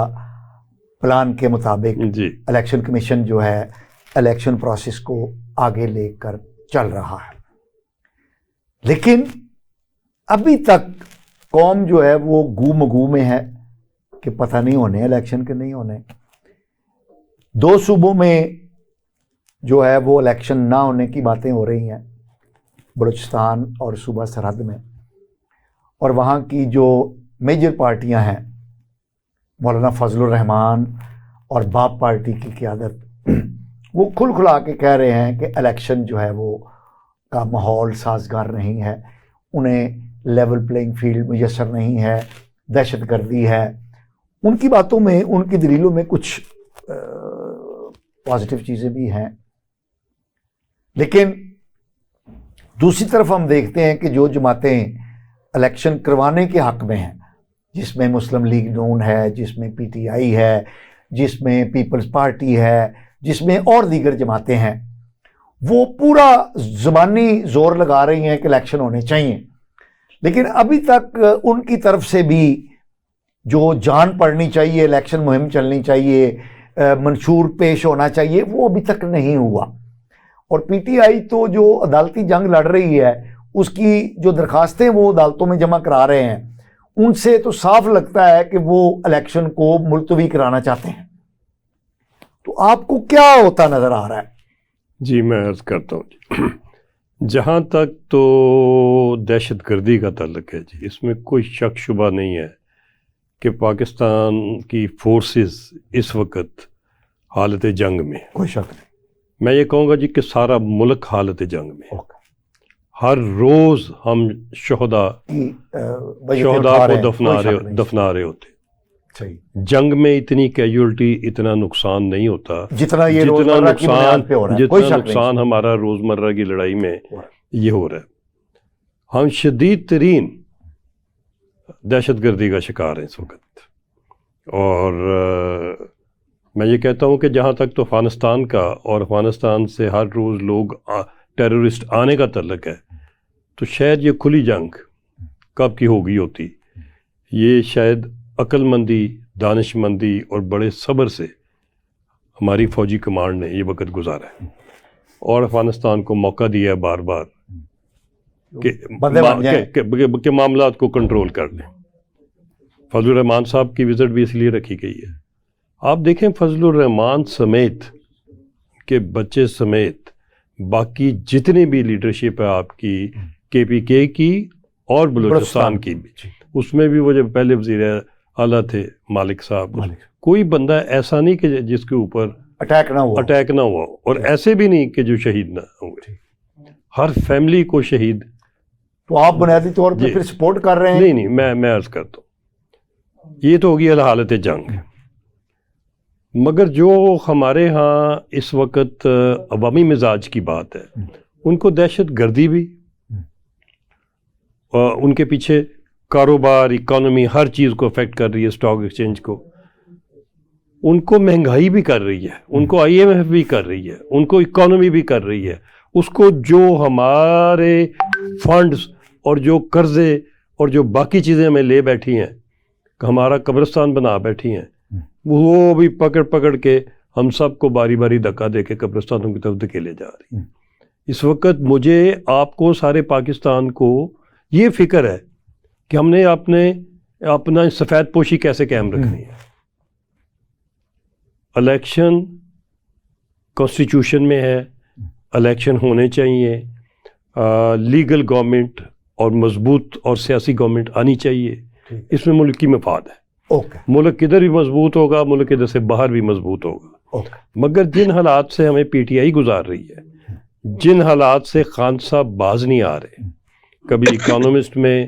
پلان کے مطابق جی، الیکشن کمیشن جو ہے الیکشن پروسیس کو آگے لے کر چل رہا ہے. لیکن ابھی تک قوم جو ہے وہ گو مگو میں ہے کہ پتہ نہیں ہونے الیکشن کے نہیں ہونے. 2 صوبوں میں جو ہے وہ الیکشن نہ ہونے کی باتیں ہو رہی ہیں، بلوچستان اور صوبہ سرحد میں. اور وہاں کی جو میجر پارٹیاں ہیں، مولانا فضل الرحمان اور باپ پارٹی کی قیادت، وہ کھل کھلا کے کہہ رہے ہیں کہ الیکشن جو ہے وہ کا ماحول سازگار نہیں ہے، انہیں لیول پلینگ فیلڈ میسر نہیں ہے، دہشت گردی ہے. ان کی باتوں میں، ان کی دلیلوں میں کچھ پازیٹیو چیزیں بھی ہیں. لیکن دوسری طرف ہم دیکھتے ہیں کہ جو جماعتیں الیکشن کروانے کے حق میں ہیں، جس میں مسلم لیگ نون ہے، جس میں پی ٹی آئی ہے، جس میں پیپلز پارٹی ہے، جس میں اور دیگر جماعتیں ہیں، وہ پورا زبانی زور لگا رہی ہیں کہ الیکشن ہونے چاہیے. لیکن ابھی تک ان کی طرف سے بھی جو جان پڑنی چاہیے، الیکشن مہم چلنی چاہیے، منشور پیش ہونا چاہیے، وہ ابھی تک نہیں ہوا. اور پی ٹی آئی تو جو عدالتی جنگ لڑ رہی ہے، اس کی جو درخواستیں وہ عدالتوں میں جمع کرا رہے ہیں، ان سے تو صاف لگتا ہے کہ وہ الیکشن کو ملتوی کرانا چاہتے ہیں. تو آپ کو کیا ہوتا نظر آ رہا ہے؟ جی میں عرض کرتا ہوں. جہاں تک تو دہشت گردی کا تعلق ہے جی، اس میں کوئی شک شبہ نہیں ہے کہ پاکستان کی فورسز اس وقت حالت جنگ میں. کوئی شک نہیں. میں یہ کہوں گا جی کہ سارا ملک حالت جنگ میں. ہر روز ہم شہداء کو دفنا رہے ہوتے. جنگ میں اتنی کیجولٹی، اتنا نقصان نہیں ہوتا جتنا نقصان ہمارا روزمرہ کی لڑائی میں یہ ہو رہا ہے. ہم شدید ترین دہشت گردی کا شکار ہیں اس وقت. اور میں یہ کہتا ہوں کہ جہاں تک تو افغانستان کا اور افغانستان سے ہر روز لوگ ٹیررسٹ آنے کا تعلق ہے، تو شاید یہ کھلی جنگ کب کی ہو گئی ہوتی. یہ شاید عقل مندی، دانش مندی اور بڑے صبر سے ہماری فوجی کمانڈ نے یہ وقت گزارا ہے اور افغانستان کو موقع دیا ہے بار بار کہ معاملات کو کنٹرول کر لیں. فضل الرحمان صاحب کی وزٹ بھی اس لیے رکھی گئی ہے. آپ دیکھیں فضل الرحمان سمیت کے بچے سمیت باقی جتنی بھی لیڈرشپ ہے آپ کی کے پی کے کی اور بلوچستان کی بھی، اس میں بھی وہ جب پہلے وزیر اعلیٰ تھے مالک صاحب، کوئی بندہ ایسا نہیں کہ جس کے اوپر اٹیک نہ ہوا، اور ایسے بھی نہیں کہ جو شہید نہ ہوئے. ہر فیملی کو شہید. تو آپ بنیادی طور پہ پھر سپورٹ کر رہے ہیں؟ نہیں میں عرض کرتا ہوں یہ تو ہوگی حالت جنگ. مگر جو ہمارے ہاں اس وقت عوامی مزاج کی بات ہے، ان کو دہشت گردی بھی ان کے پیچھے کاروبار، اکانومی، ہر چیز کو افیکٹ کر رہی ہے، اسٹاک ایکسچینج کو. ان کو مہنگائی بھی کر رہی ہے، ان کو IMF بھی کر رہی ہے، ان کو اکانومی بھی کر رہی ہے. اس کو جو ہمارے فنڈز اور جو قرضے اور جو باقی چیزیں ہمیں لے بیٹھی ہیں، ہمارا قبرستان بنا بیٹھی ہیں، وہ بھی پکڑ پکڑ کے ہم سب کو باری باری دھکا دے کے قبرستانوں کی طرف دھکیلے جا رہی ہیں. اس وقت مجھے، آپ کو، سارے پاکستان کو یہ فکر ہے کہ ہم نے اپنا سفید پوشی کیسے قائم رکھنی ہے. الیکشن کانسٹیٹیوشن میں ہے، الیکشن ہونے چاہیے، لیگل گورنمنٹ اور مضبوط اور سیاسی گورنمنٹ آنی چاہیے. اس میں ملک کی مفاد ہے. ملک کدھر بھی مضبوط ہوگا، ملک ادھر سے باہر بھی مضبوط ہوگا. مگر جن حالات سے ہمیں PTI گزار رہی ہے، جن حالات سے خان صاحب باز نہیں آ رہے، کبھی اکانومسٹ میں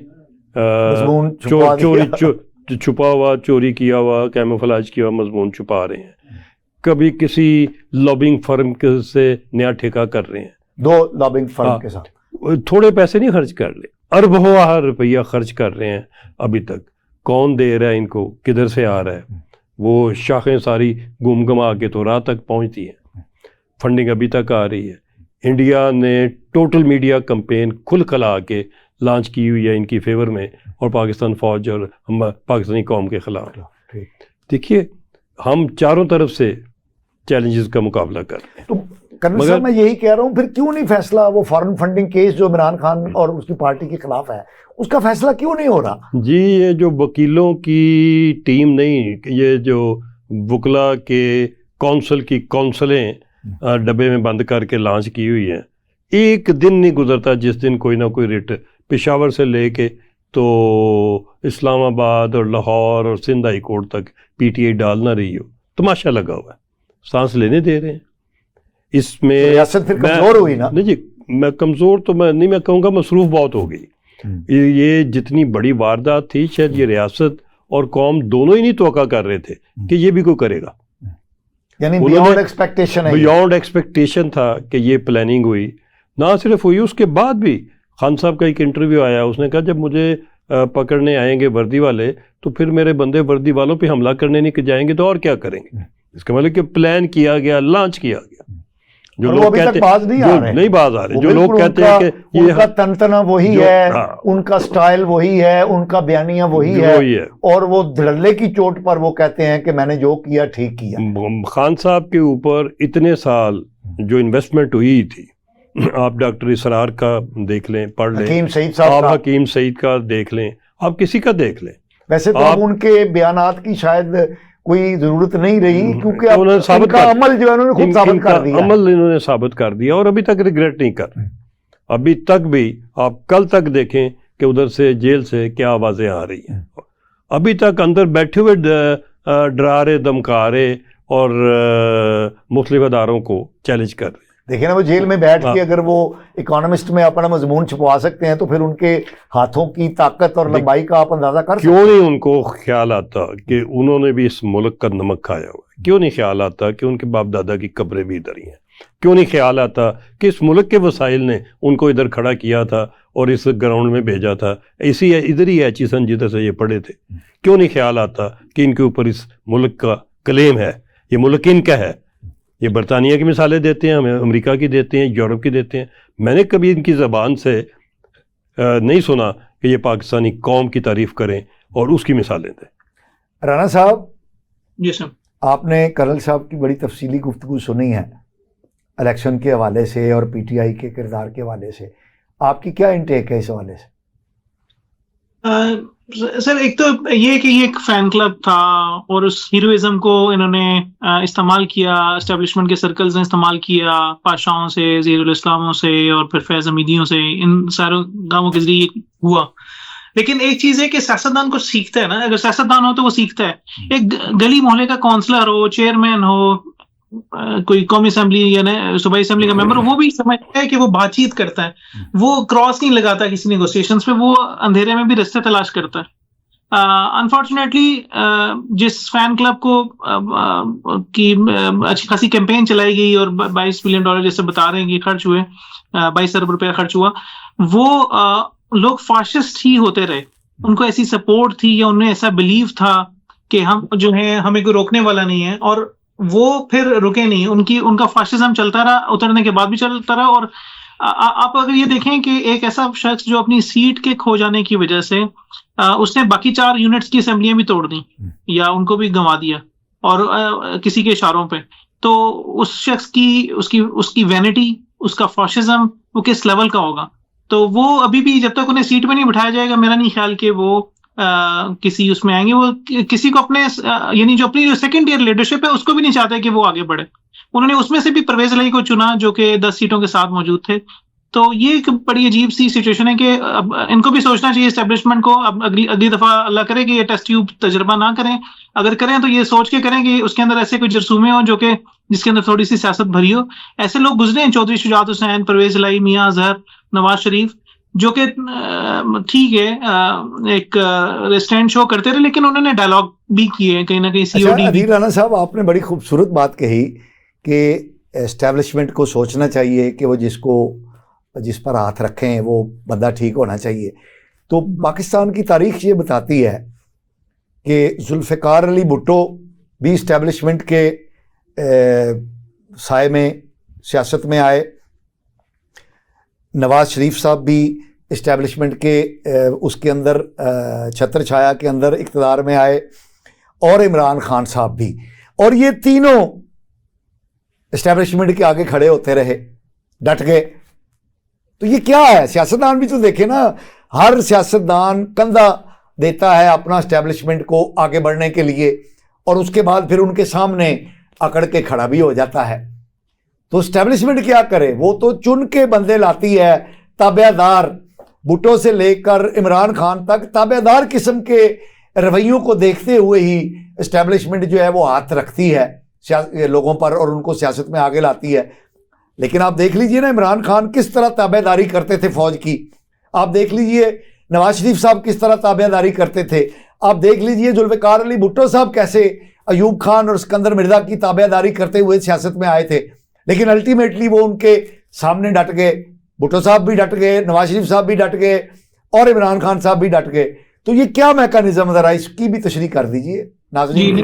چھپا ہوا، چوری کیا ہوا، کیموفلاج کیا ہوا مضمون چھپا رہے ہیں، کبھی کسی لابنگ فرم سے نیا ٹھیکہ کر رہے ہیں، 2 لابنگ فرم کے ساتھ تھوڑے پیسے نہیں خرچ کر لے، اربوں روپیہ خرچ کر رہے ہیں. ابھی تک کون دے رہا ہے ان کو، کدھر سے آ رہا ہے؟ وہ شاخیں ساری گم گما کے تو رات تک پہنچتی ہیں، فنڈنگ ابھی تک آ رہی ہے. انڈیا نے ٹوٹل میڈیا کمپین کھل کھلا کے لانچ کی ہوئی ہے ان کی فیور میں، اور پاکستان فوج اور پاکستانی قوم کے خلاف. دیکھیے ہم چاروں طرف سے چیلنجز کا مقابلہ کر رہے ہیں. تو کرنل صاحب میں یہی کہہ رہا ہوں، پھر کیوں نہیں فیصلہ، وہ فارن فنڈنگ کیس جو عمران خان اور اس کی پارٹی کے خلاف ہے، اس کا فیصلہ کیوں نہیں ہو رہا؟ جی یہ جو وکیلوں کی ٹیم نہیں، یہ جو وکلا کے کونسل کی کونسلیں ڈبے میں بند کر کے لانچ کی ہوئی ہیں، ایک دن نہیں گزرتا جس دن کوئی نہ کوئی ریٹ پشاور سے لے کے تو اسلام آباد اور لاہور اور سندھ ہائی کورٹ تک PTI ڈال نہ رہی ہو. تماشا لگا ہوا ہے، سانس لینے دے رہے ہیں. اس میں ریاست پھر کمزور ہوئی نا؟ نہیں جی، میں کمزور تو میں نہیں، میں کہوں گا مصروف بہت ہو گئی. یہ جتنی بڑی واردات تھی، شاید یہ ریاست اور قوم دونوں ہی نہیں توقع کر رہے تھے کہ یہ بھی کوئی کرے گا. یعنی بیونڈ ایکسپیکٹیشن ہے، بیونڈ ایکسپیکٹیشن تھا کہ یہ پلاننگ ہوئی. نہ صرف ہوئی، اس کے بعد بھی خان صاحب کا ایک انٹرویو آیا، اس نے کہا جب مجھے پکڑنے آئیں گے وردی والے تو پھر میرے بندے وردی والوں پہ حملہ کرنے نہیں جائیں گے تو اور کیا کریں گے. اس کا مطلب کہ پلان کیا گیا، لانچ کیا گیا. جو لوگ کہتے نہیں باز آ رہے، جو لوگ کہتے ہیں کہ ان کا تنتنا وہی ہے، ان کا سٹائل وہی ہے، ان کا بیانیہ وہی ہے، اور وہ دھڑلے کی چوٹ پر وہ کہتے ہیں کہ میں نے جو کیا ٹھیک کیا. خان صاحب کے اوپر اتنے سال جو انویسٹمنٹ ہوئی تھی، آپ ڈاکٹر اسرار کا دیکھ لیں، پڑھ لیں، آپ حکیم سعید کا دیکھ لیں، آپ کسی کا دیکھ لیں. ویسے تو اب ان کے بیانات کی شاید کوئی ضرورت نہیں رہی، کیونکہ ان کا عمل جو ہے انہوں نے خود ثابت کر دیا، عمل انہوں نے ثابت کر دیا، اور ابھی تک ریگریٹ نہیں کر رہے. ابھی تک بھی آپ کل تک دیکھیں کہ ادھر سے جیل سے کیا آوازیں آ رہی ہیں. ابھی تک اندر بیٹھے ہوئے ڈرا رہے، دمکا رہے اور مختلف اداروں کو چیلنج کر رہے. دیکھیں نا، وہ جیل میں بیٹھ کے اگر وہ اکانومسٹ میں اپنا مضمون چھپوا سکتے ہیں تو پھر ان کے ہاتھوں کی طاقت اور لمبائی کا آپ اندازہ کر سکتے ہیں. کیوں نہیں ان کو خیال آتا کہ انہوں نے بھی اس ملک کا نمک کھایا ہوا ہے؟ کیوں نہیں خیال آتا کہ ان کے باپ دادا کی قبریں بھی ادھر ہی ہیں؟ کیوں نہیں خیال آتا کہ اس ملک کے وسائل نے ان کو ادھر کھڑا کیا تھا اور اس گراؤنڈ میں بھیجا تھا، ادھر ہی ایچی سن جدھر سے یہ پڑھے تھے؟ کیوں نہیں خیال آتا کہ ان کے اوپر اس ملک کا کلیم ہے، یہ ملک ان کا ہے؟ یہ برطانیہ کی مثالیں دیتے ہیں، ہمیں امریکہ کی دیتے ہیں، یورپ کی دیتے ہیں. میں نے کبھی ان کی زبان سے نہیں سنا کہ یہ پاکستانی قوم کی تعریف کریں اور اس کی مثالیں دیں. رانا صاحب، جی سر، آپ نے کرنل صاحب کی بڑی تفصیلی گفتگو سنی ہے الیکشن کے حوالے سے اور PTI کے کردار کے حوالے سے. آپ کی کیا انٹیک ہے اس حوالے سے؟ سر ایک تو یہ کہ یہ ایک فین کلب تھا اور اس ہیروئزم کو انہوں نے استعمال کیا، اسٹیبلشمنٹ کے سرکلز نے استعمال کیا، پاشاؤں سے، ظہیر الاسلاموں سے اور پھر فیض حمیدیوں سے، ان ساروں گاموں کے ذریعے ہوا. لیکن ایک چیز ہے کہ سیاستدان کو سیکھتا ہے نا، اگر سیاستدان ہو تو وہ سیکھتا ہے. ایک گلی محلے کا کونسلر ہو، چیئرمین ہو، کوئی قومی اسمبلی یا صوبائی اسمبلی کا ممبر ہو، وہ بھی سمجھتا ہے کہ وہ بات چیت کرتا ہے، وہ کراس نہیں لگاتا کسی نیگوسیشنز پہ، وہ اندھیرے میں بھی رستے تلاش کرتا ہے. انفارچونیٹلی جس فین کلب کو کی اچھی خاصی کیمپین چلائی گئی اور $22 بلین جیسے بتا رہے ہیں کہ خرچ ہوئے، 22 ارب روپے خرچ ہوا، وہ لوگ فاشسٹ ہی ہوتے رہے, ان کو ایسی سپورٹ تھی یا انہیں ایسا بلیو تھا کہ ہم جو ہے ہمیں کوئی روکنے والا نہیں ہے, اور وہ پھر رکے نہیں, ان کا فاشزم چلتا رہا, اترنے کے بعد بھی چلتا رہا. اور آپ اگر یہ دیکھیں کہ ایک ایسا شخص جو اپنی سیٹ کے کھو جانے کی وجہ سے اس نے باقی 4 یونٹس کی اسمبلیاں بھی توڑ دیں یا ان کو بھی گنوا دیا, اور کسی کے اشاروں پہ, تو اس شخص کی اس کی وینٹی, اس کا فاشزم وہ کس لیول کا ہوگا. تو وہ ابھی بھی جب تک انہیں سیٹ میں نہیں بٹھایا جائے گا, میرا نہیں خیال کہ وہ کسی اس میں آئیں گے. وہ کسی کو اپنے یعنی جو اپنی سیکنڈ ایئر لیڈرشپ ہے اس کو بھی نہیں چاہتے کہ وہ آگے بڑھے. انہوں نے اس میں سے بھی پرویز الہی کو چنا جو کہ 10 سیٹوں کے ساتھ موجود تھے. تو یہ ایک بڑی عجیب سی سچویشن ہے کہ اب ان کو بھی سوچنا چاہیے اسٹیبلشمنٹ کو, اب اگلی دفعہ اللہ کرے کہ یہ ٹیسٹ ٹیوب تجربہ نہ کریں, اگر کریں تو یہ سوچ کے کریں کہ اس کے اندر ایسے کوئی جرثومے ہوں جو کہ جس کے اندر تھوڑی سی سیاست بھری ہو. ایسے لوگ گزرے ہیں, چودھری شجاعت حسین, پرویز الہی, میاں اظہر, نواز شریف, جو کہ ٹھیک ہے ایک ریسٹینڈ شو کرتے رہے, لیکن انہوں نے ڈائلاگ بھی کیے کہیں نہ کہیں. اچھا عدیل رانا صاحب, آپ نے بڑی خوبصورت بات کہی کہ اسٹیبلشمنٹ کو سوچنا چاہیے کہ وہ جس پر ہاتھ رکھیں وہ بندہ ٹھیک ہونا چاہیے. تو پاکستان کی تاریخ یہ بتاتی ہے کہ ذوالفقار علی بھٹو بھی اسٹیبلشمنٹ کے سائے میں سیاست میں آئے, نواز شریف صاحب بھی اسٹیبلشمنٹ کے اس کے اندر چھتر چھایا کے اندر اقتدار میں آئے, اور عمران خان صاحب بھی, اور یہ تینوں اسٹیبلشمنٹ کے آگے کھڑے ہوتے رہے, ڈٹ گئے. تو یہ کیا ہے؟ سیاستدان بھی تو دیکھیں نا, ہر سیاستدان کندھا دیتا ہے اپنا اسٹیبلشمنٹ کو آگے بڑھنے کے لیے, اور اس کے بعد پھر ان کے سامنے اکڑ کے کھڑا بھی ہو جاتا ہے. تو اسٹیبلشمنٹ کیا کرے؟ وہ تو چن کے بندے لاتی ہے, تابع دار, بھٹو سے لے کر عمران خان تک تابع دار قسم کے رویوں کو دیکھتے ہوئے ہی اسٹیبلشمنٹ جو ہے وہ ہاتھ رکھتی ہے لوگوں پر اور ان کو سیاست میں آگے لاتی ہے. لیکن آپ دیکھ لیجئے نا عمران خان کس طرح تابع داری کرتے تھے فوج کی, آپ دیکھ لیجئے نواز شریف صاحب کس طرح تابع داری کرتے تھے, آپ دیکھ لیجئے ذوالفقار علی بھٹو صاحب کیسے ایوب خان اور اسکندر مرزا کی تابع داری کرتے ہوئے سیاست میں آئے تھے, لیکن الٹیمیٹلی وہ ان کے سامنے ڈٹ گئے. بھٹو صاحب بھی ڈٹ گئے, نواز شریف صاحب بھی ڈٹ گئے, اور عمران خان صاحب بھی ڈٹ گئے. تو یہ کیا میکانزم, ذرا اس کی بھی تشریح کر دیجئے ناظرین.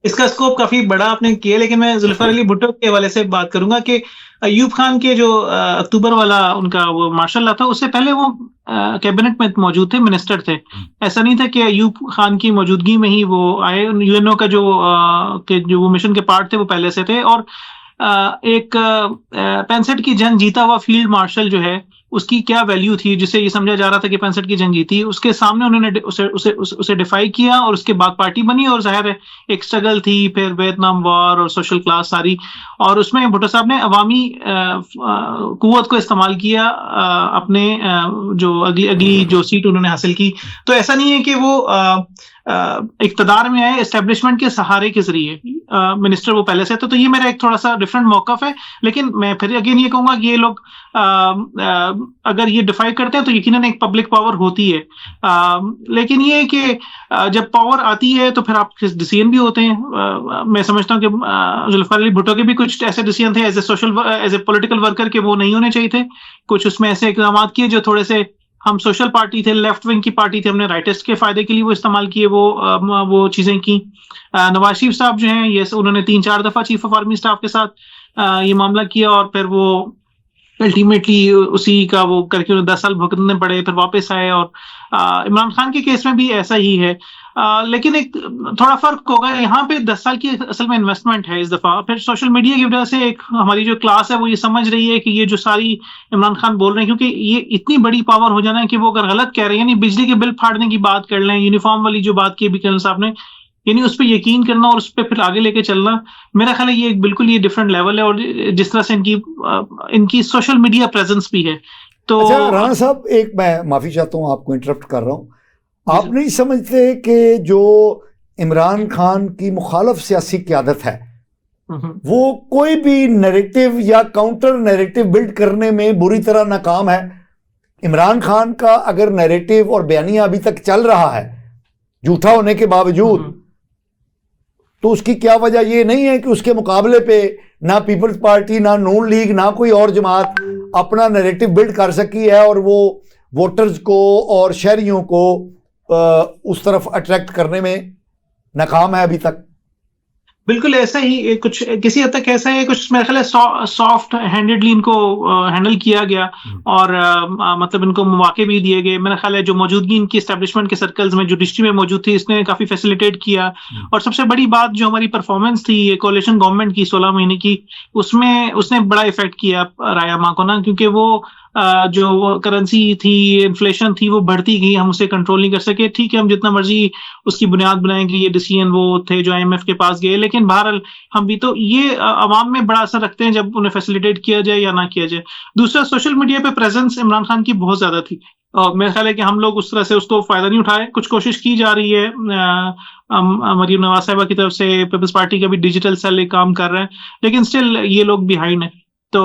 اس کا اسکوپ کافی بڑا آپ نے کیا, لیکن میں ذوالفقار علی بھٹو کے حوالے سے بات کروں گا کہ ایوب خان کے جو اکتوبر والا ان کا وہ مارشل لا تھا, اس سے پہلے وہ کیبنٹ میں موجود تھے, منسٹر تھے. ایسا نہیں تھا کہ ایوب خان کی موجودگی میں ہی وہ آئے. یو این او کا جو وہ مشن کے پارٹ تھے وہ پہلے سے تھے, اور ایک 65 کی جنگ جیتا ہوا فیلڈ مارشل جو ہے اس کی کیا ویلیو تھی, جسے یہ سمجھا جا رہا تھا کہ 65 کی جنگ جیتی, اس کے سامنے انہوں نے اسے ڈیفائی کیا, اور اس کے بعد پارٹی بنی, اور ظاہر ہے ایک اسٹرگل تھی, پھر ویتنام وار اور سوشل کلاس ساری, اور اس میں بھٹو صاحب نے عوامی قوت کو استعمال کیا اپنے جو اگلی جو سیٹ انہوں نے حاصل کی. تو ایسا نہیں ہے کہ وہ اقتدار میں آئے اسٹیبلشمنٹ کے سہارے کے ذریعے, منسٹر وہ پہلے سے تھا. تو یہ میرا ایک تھوڑا سا ڈفرینٹ موقف ہے, لیکن میں پھر اگین یہ کہوں گا کہ یہ لوگ اگر یہ ڈیفائی کرتے ہیں تو یقیناً ایک پبلک پاور ہوتی ہے, لیکن یہ کہ جب پاور آتی ہے تو پھر آپ کے ڈیسیژن بھی ہوتے ہیں. میں سمجھتا ہوں کہ ذوالفقار علی بھٹو کے بھی کچھ ایسے ڈیسیژن تھے ایز اے پولیٹیکل ورکر کے وہ نہیں ہونے چاہیے تھے. کچھ اس میں ایسے اقدامات کیے جو تھوڑے سے, ہم سوشل پارٹی تھے, لیفٹ ونگ کی پارٹی تھے, ہم نے رائٹسٹ کے فائدے کے لیے وہ استعمال کیے, وہ چیزیں کی. نواز شریف صاحب جو ہیں یہ انہوں نے 3-4 دفعہ چیف آف آرمی اسٹاف کے ساتھ یہ معاملہ کیا, اور پھر وہ الٹیمیٹلی اسی کا وہ کر کے 10 سال بھگتنے پڑے, پھر واپس آئے. اور عمران خان کے کیس میں بھی ایسا ہی ہے, لیکن ایک تھوڑا فرق ہوگا یہاں پہ. 10 سال کی اصل میں انویسٹمنٹ ہے اس دفعہ. پھر سوشل میڈیا کی وجہ سے ایک ہماری جو کلاس ہے وہ یہ سمجھ رہی ہے کہ یہ جو ساری عمران خان بول رہے ہیں, کیونکہ یہ اتنی بڑی پاور ہو جانا ہے کہ وہ اگر غلط کہہ رہے ہیں, یعنی بجلی کے بل پھاڑنے کی بات کر لیں, یونیفارم والی جو بات کی بھی کرن صاحب نے, یعنی اس پہ یقین کرنا اور اس پہ پھر آگے لے کے چلنا, میرا خیال ہے یہ ایک بالکل یہ ڈفرینٹ لیول ہے. اور جس طرح سے ان کی سوشل میڈیا پریزنس بھی ہے. تو اچھا رانا صاحب, ایک میں معافی چاہتا ہوں, آپ کو انٹرپٹ کر رہا ہوں. آپ نہیں سمجھتے کہ جو عمران خان کی مخالف سیاسی قیادت ہے وہ کوئی بھی نیریٹو یا کاؤنٹر نیریٹو بلڈ کرنے میں بری طرح ناکام ہے؟ عمران خان کا اگر نیریٹو اور بیانیہ ابھی تک چل رہا ہے جھوٹا ہونے کے باوجود, تو اس کی کیا وجہ یہ نہیں ہے کہ اس کے مقابلے پہ نہ پیپلز پارٹی, نہ نون لیگ, نہ کوئی اور جماعت اپنا نیریٹو بلڈ کر سکی ہے, اور وہ ووٹرز کو اور شہریوں کو اس طرف اٹریکٹ کرنے میں ناکام ہے ابھی تک؟ بالکل ایسا ہی کچھ کسی حد تک ایسا ہے، کچھ میرا خیال ہے سافٹ ہینڈیڈلی ان کو ہینڈل کیا گیا، اور مطلب ان کو مواقع بھی دیے گئے. میرا خیال ہے جو موجودگی ان کی اسٹیبلشمنٹ کے سرکلز میں جوڈیشری میں موجود تھی، اس نے کافی فیسیلیٹیٹ کیا. اور سب سے بڑی بات جو ہماری پرفارمنس تھی یہ کولیشن گورنمنٹ کی 16 مہینے کی، اس نے بڑا افیکٹ کیا رائے کو نا، کیونکہ وہ جو کرنسی تھی، انفلیشن تھی، وہ بڑھتی گئی، ہم اسے کنٹرول نہیں کر سکے. ٹھیک ہے، ہم جتنا مرضی اس کی بنیاد بنائیں گے، یہ ڈیسیژن وہ تھے جو IMF کے پاس گئے، لیکن بہرحال ہم بھی تو یہ عوام میں بڑا اثر رکھتے ہیں جب انہیں فیسیلیٹیٹ کیا جائے یا نہ کیا جائے. دوسرا، سوشل میڈیا پہ پریزنس عمران خان کی بہت زیادہ تھی، اور میرا خیال ہے کہ ہم لوگ اس طرح سے اس کو فائدہ نہیں اٹھائے. کچھ کوشش کی جا رہی ہے، مریم نواز صاحبہ کی طرف سے پیپلز پارٹی کا بھی ڈیجیٹل سیل کام کر رہے ہیں، لیکن اسٹل یہ لوگ بیہائنڈ ہیں. تو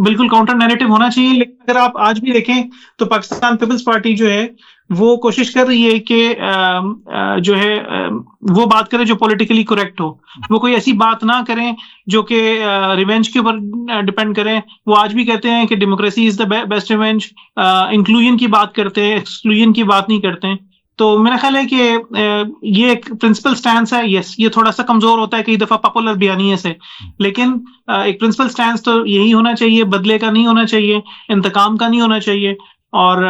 بالکل کاؤنٹر نیریٹو ہونا چاہیے. لیکن اگر آپ آج بھی دیکھیں تو پاکستان پیپلز پارٹی جو ہے وہ کوشش کر رہی ہے کہ جو ہے وہ بات کرے جو پولیٹیکلی کریکٹ ہو، وہ کوئی ایسی بات نہ کریں جو کہ ریونج کے اوپر ڈپینڈ کریں. وہ آج بھی کہتے ہیں کہ democracy is the best revenge, inclusion کی بات کرتے ہیں، ایکسکلوژن کی بات نہیں کرتے ہیں. تو میرا خیال ہے کہ یہ ایک پرنسپل سٹینس ہے. یس، یہ تھوڑا سا کمزور ہوتا ہے کئی دفعہ پاپولر بیانیے سے، لیکن ایک پرنسپل سٹینس تو یہی ہونا چاہیے، بدلے کا نہیں ہونا چاہیے، انتقام کا نہیں ہونا چاہیے. اور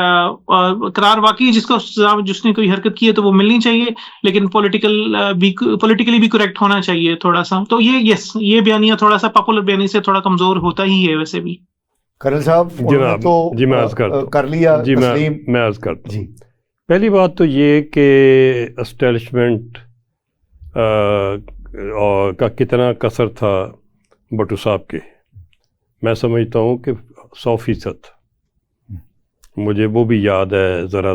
قرار واقعی جس نے کوئی حرکت کی ہے تو وہ ملنی چاہیے، لیکن پولیٹیکلی بھی کریکٹ ہونا چاہیے تھوڑا سا. تو یہ بیانیہ تھوڑا سا پاپولر بیانی سے تھوڑا کمزور ہوتا ہی ہے. ویسے بھی کرنل صاحب جی میں عرض کر لیا، جی میں عرض کرتا ہوں. جی، پہلی بات تو یہ کہ اسٹیبلشمنٹ کا کتنا کثر تھا بٹو صاحب کے، میں سمجھتا ہوں کہ 100%. مجھے وہ بھی یاد ہے ذرا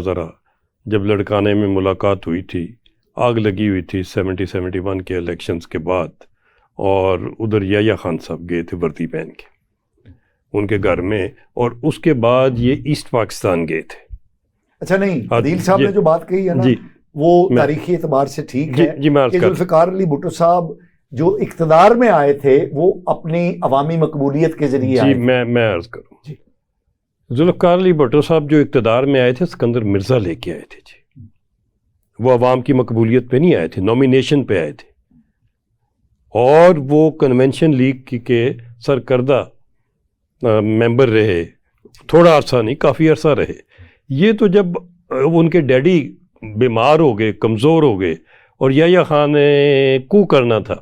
جب لڑکانے میں ملاقات ہوئی تھی، آگ لگی ہوئی تھی 71 کے الیکشنز کے بعد، اور ادھر یحییٰ خان صاحب گئے تھے وردی پہن کے ان کے گھر میں، اور اس کے بعد یہ ایسٹ پاکستان گئے تھے. اچھا، نہیں، عدیل صاحب نے جو بات کہی ہے نا وہ تاریخی اعتبار سے ٹھیک ہے کہ ذوالفقار علی بھٹو صاحب جو اقتدار میں آئے تھے وہ اپنی عوامی مقبولیت کے ذریعے آئے تھے. میں عرض کروں، ذوالفقار علی بھٹو صاحب جو اقتدار میں آئے تھے اسکندر مرزا لے کے آئے تھے. جی، وہ عوام کی مقبولیت پہ نہیں آئے تھے، نومینیشن پہ آئے تھے، اور وہ کنونشن لیگ کے سرکردہ ممبر رہے، تھوڑا عرصہ نہیں، کافی عرصہ رہے. یہ تو جب ان کے ڈیڈی بیمار ہو گئے، کمزور ہو گئے، اور یحییٰ خان نے کو کرنا تھا،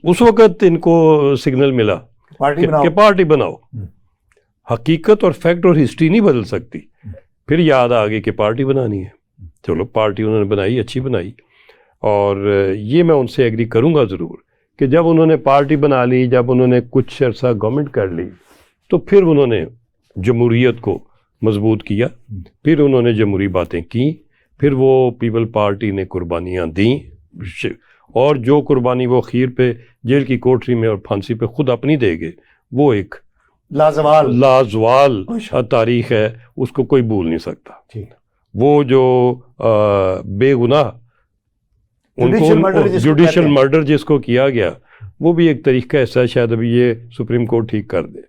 اس وقت ان کو سگنل ملا کہ پارٹی بناؤ. حقیقت اور فیکٹ اور ہسٹری نہیں بدل سکتی. پھر یاد آ گئی کہ پارٹی بنانی ہے، چلو پارٹی انہوں نے بنائی، اچھی بنائی. اور یہ میں ان سے ایگری کروں گا ضرور کہ جب انہوں نے پارٹی بنا لی، جب انہوں نے کچھ عرصہ گورنمنٹ کر لی، تو پھر انہوں نے جمہوریت کو مضبوط کیا، پھر انہوں نے جمہوری باتیں کی، پھر وہ پیپل پارٹی نے قربانیاں دیں، اور جو قربانی وہ خیر پہ جیل کی کوٹری میں اور پھانسی پہ خود اپنی دے گئے، وہ ایک لازوال تاریخ ہے، اس کو کوئی بھول نہیں سکتا. وہ جو بے گناہ ان کو جوڈیشل مرڈر جس کو کیا گیا، وہ بھی ایک طریقہ ایسا ہے، شاید ابھی یہ سپریم کورٹ ٹھیک کر دے.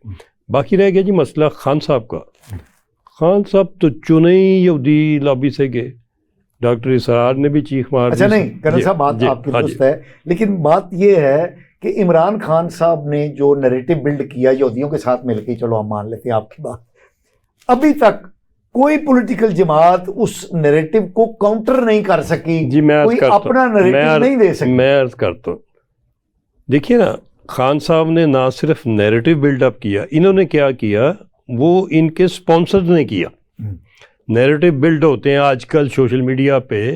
باقی رہ گیا جی مسئلہ خان صاحب کا. خان صاحب تو چنے ہی یہودی لابی سے گئے، ڈاکٹر اسرار نے بھی چیخ مار. اچھا، نہیں کرنل صاحب، بات آپ کی درست ہے، لیکن بات یہ ہے کہ عمران خان صاحب نے جو نیریٹو بلڈ کیا یہودیوں کے ساتھ مل کے، چلو ہم مان لیتے ہیں آپ کی بات، ابھی تک کوئی پولیٹیکل جماعت اس نیریٹو کو کاؤنٹر نہیں کر سکی، کوئی اپنا نیریٹو نہیں دے سکی. میں عرض کرتا ہوں، دیکھیے نا، خان صاحب نے نہ صرف نیریٹو بلڈ اپ کیا، انہوں نے کیا کیا، وہ ان کے سپانسرز نے کیا. نیریٹو بلڈ ہوتے ہیں آج کل سوشل میڈیا پہ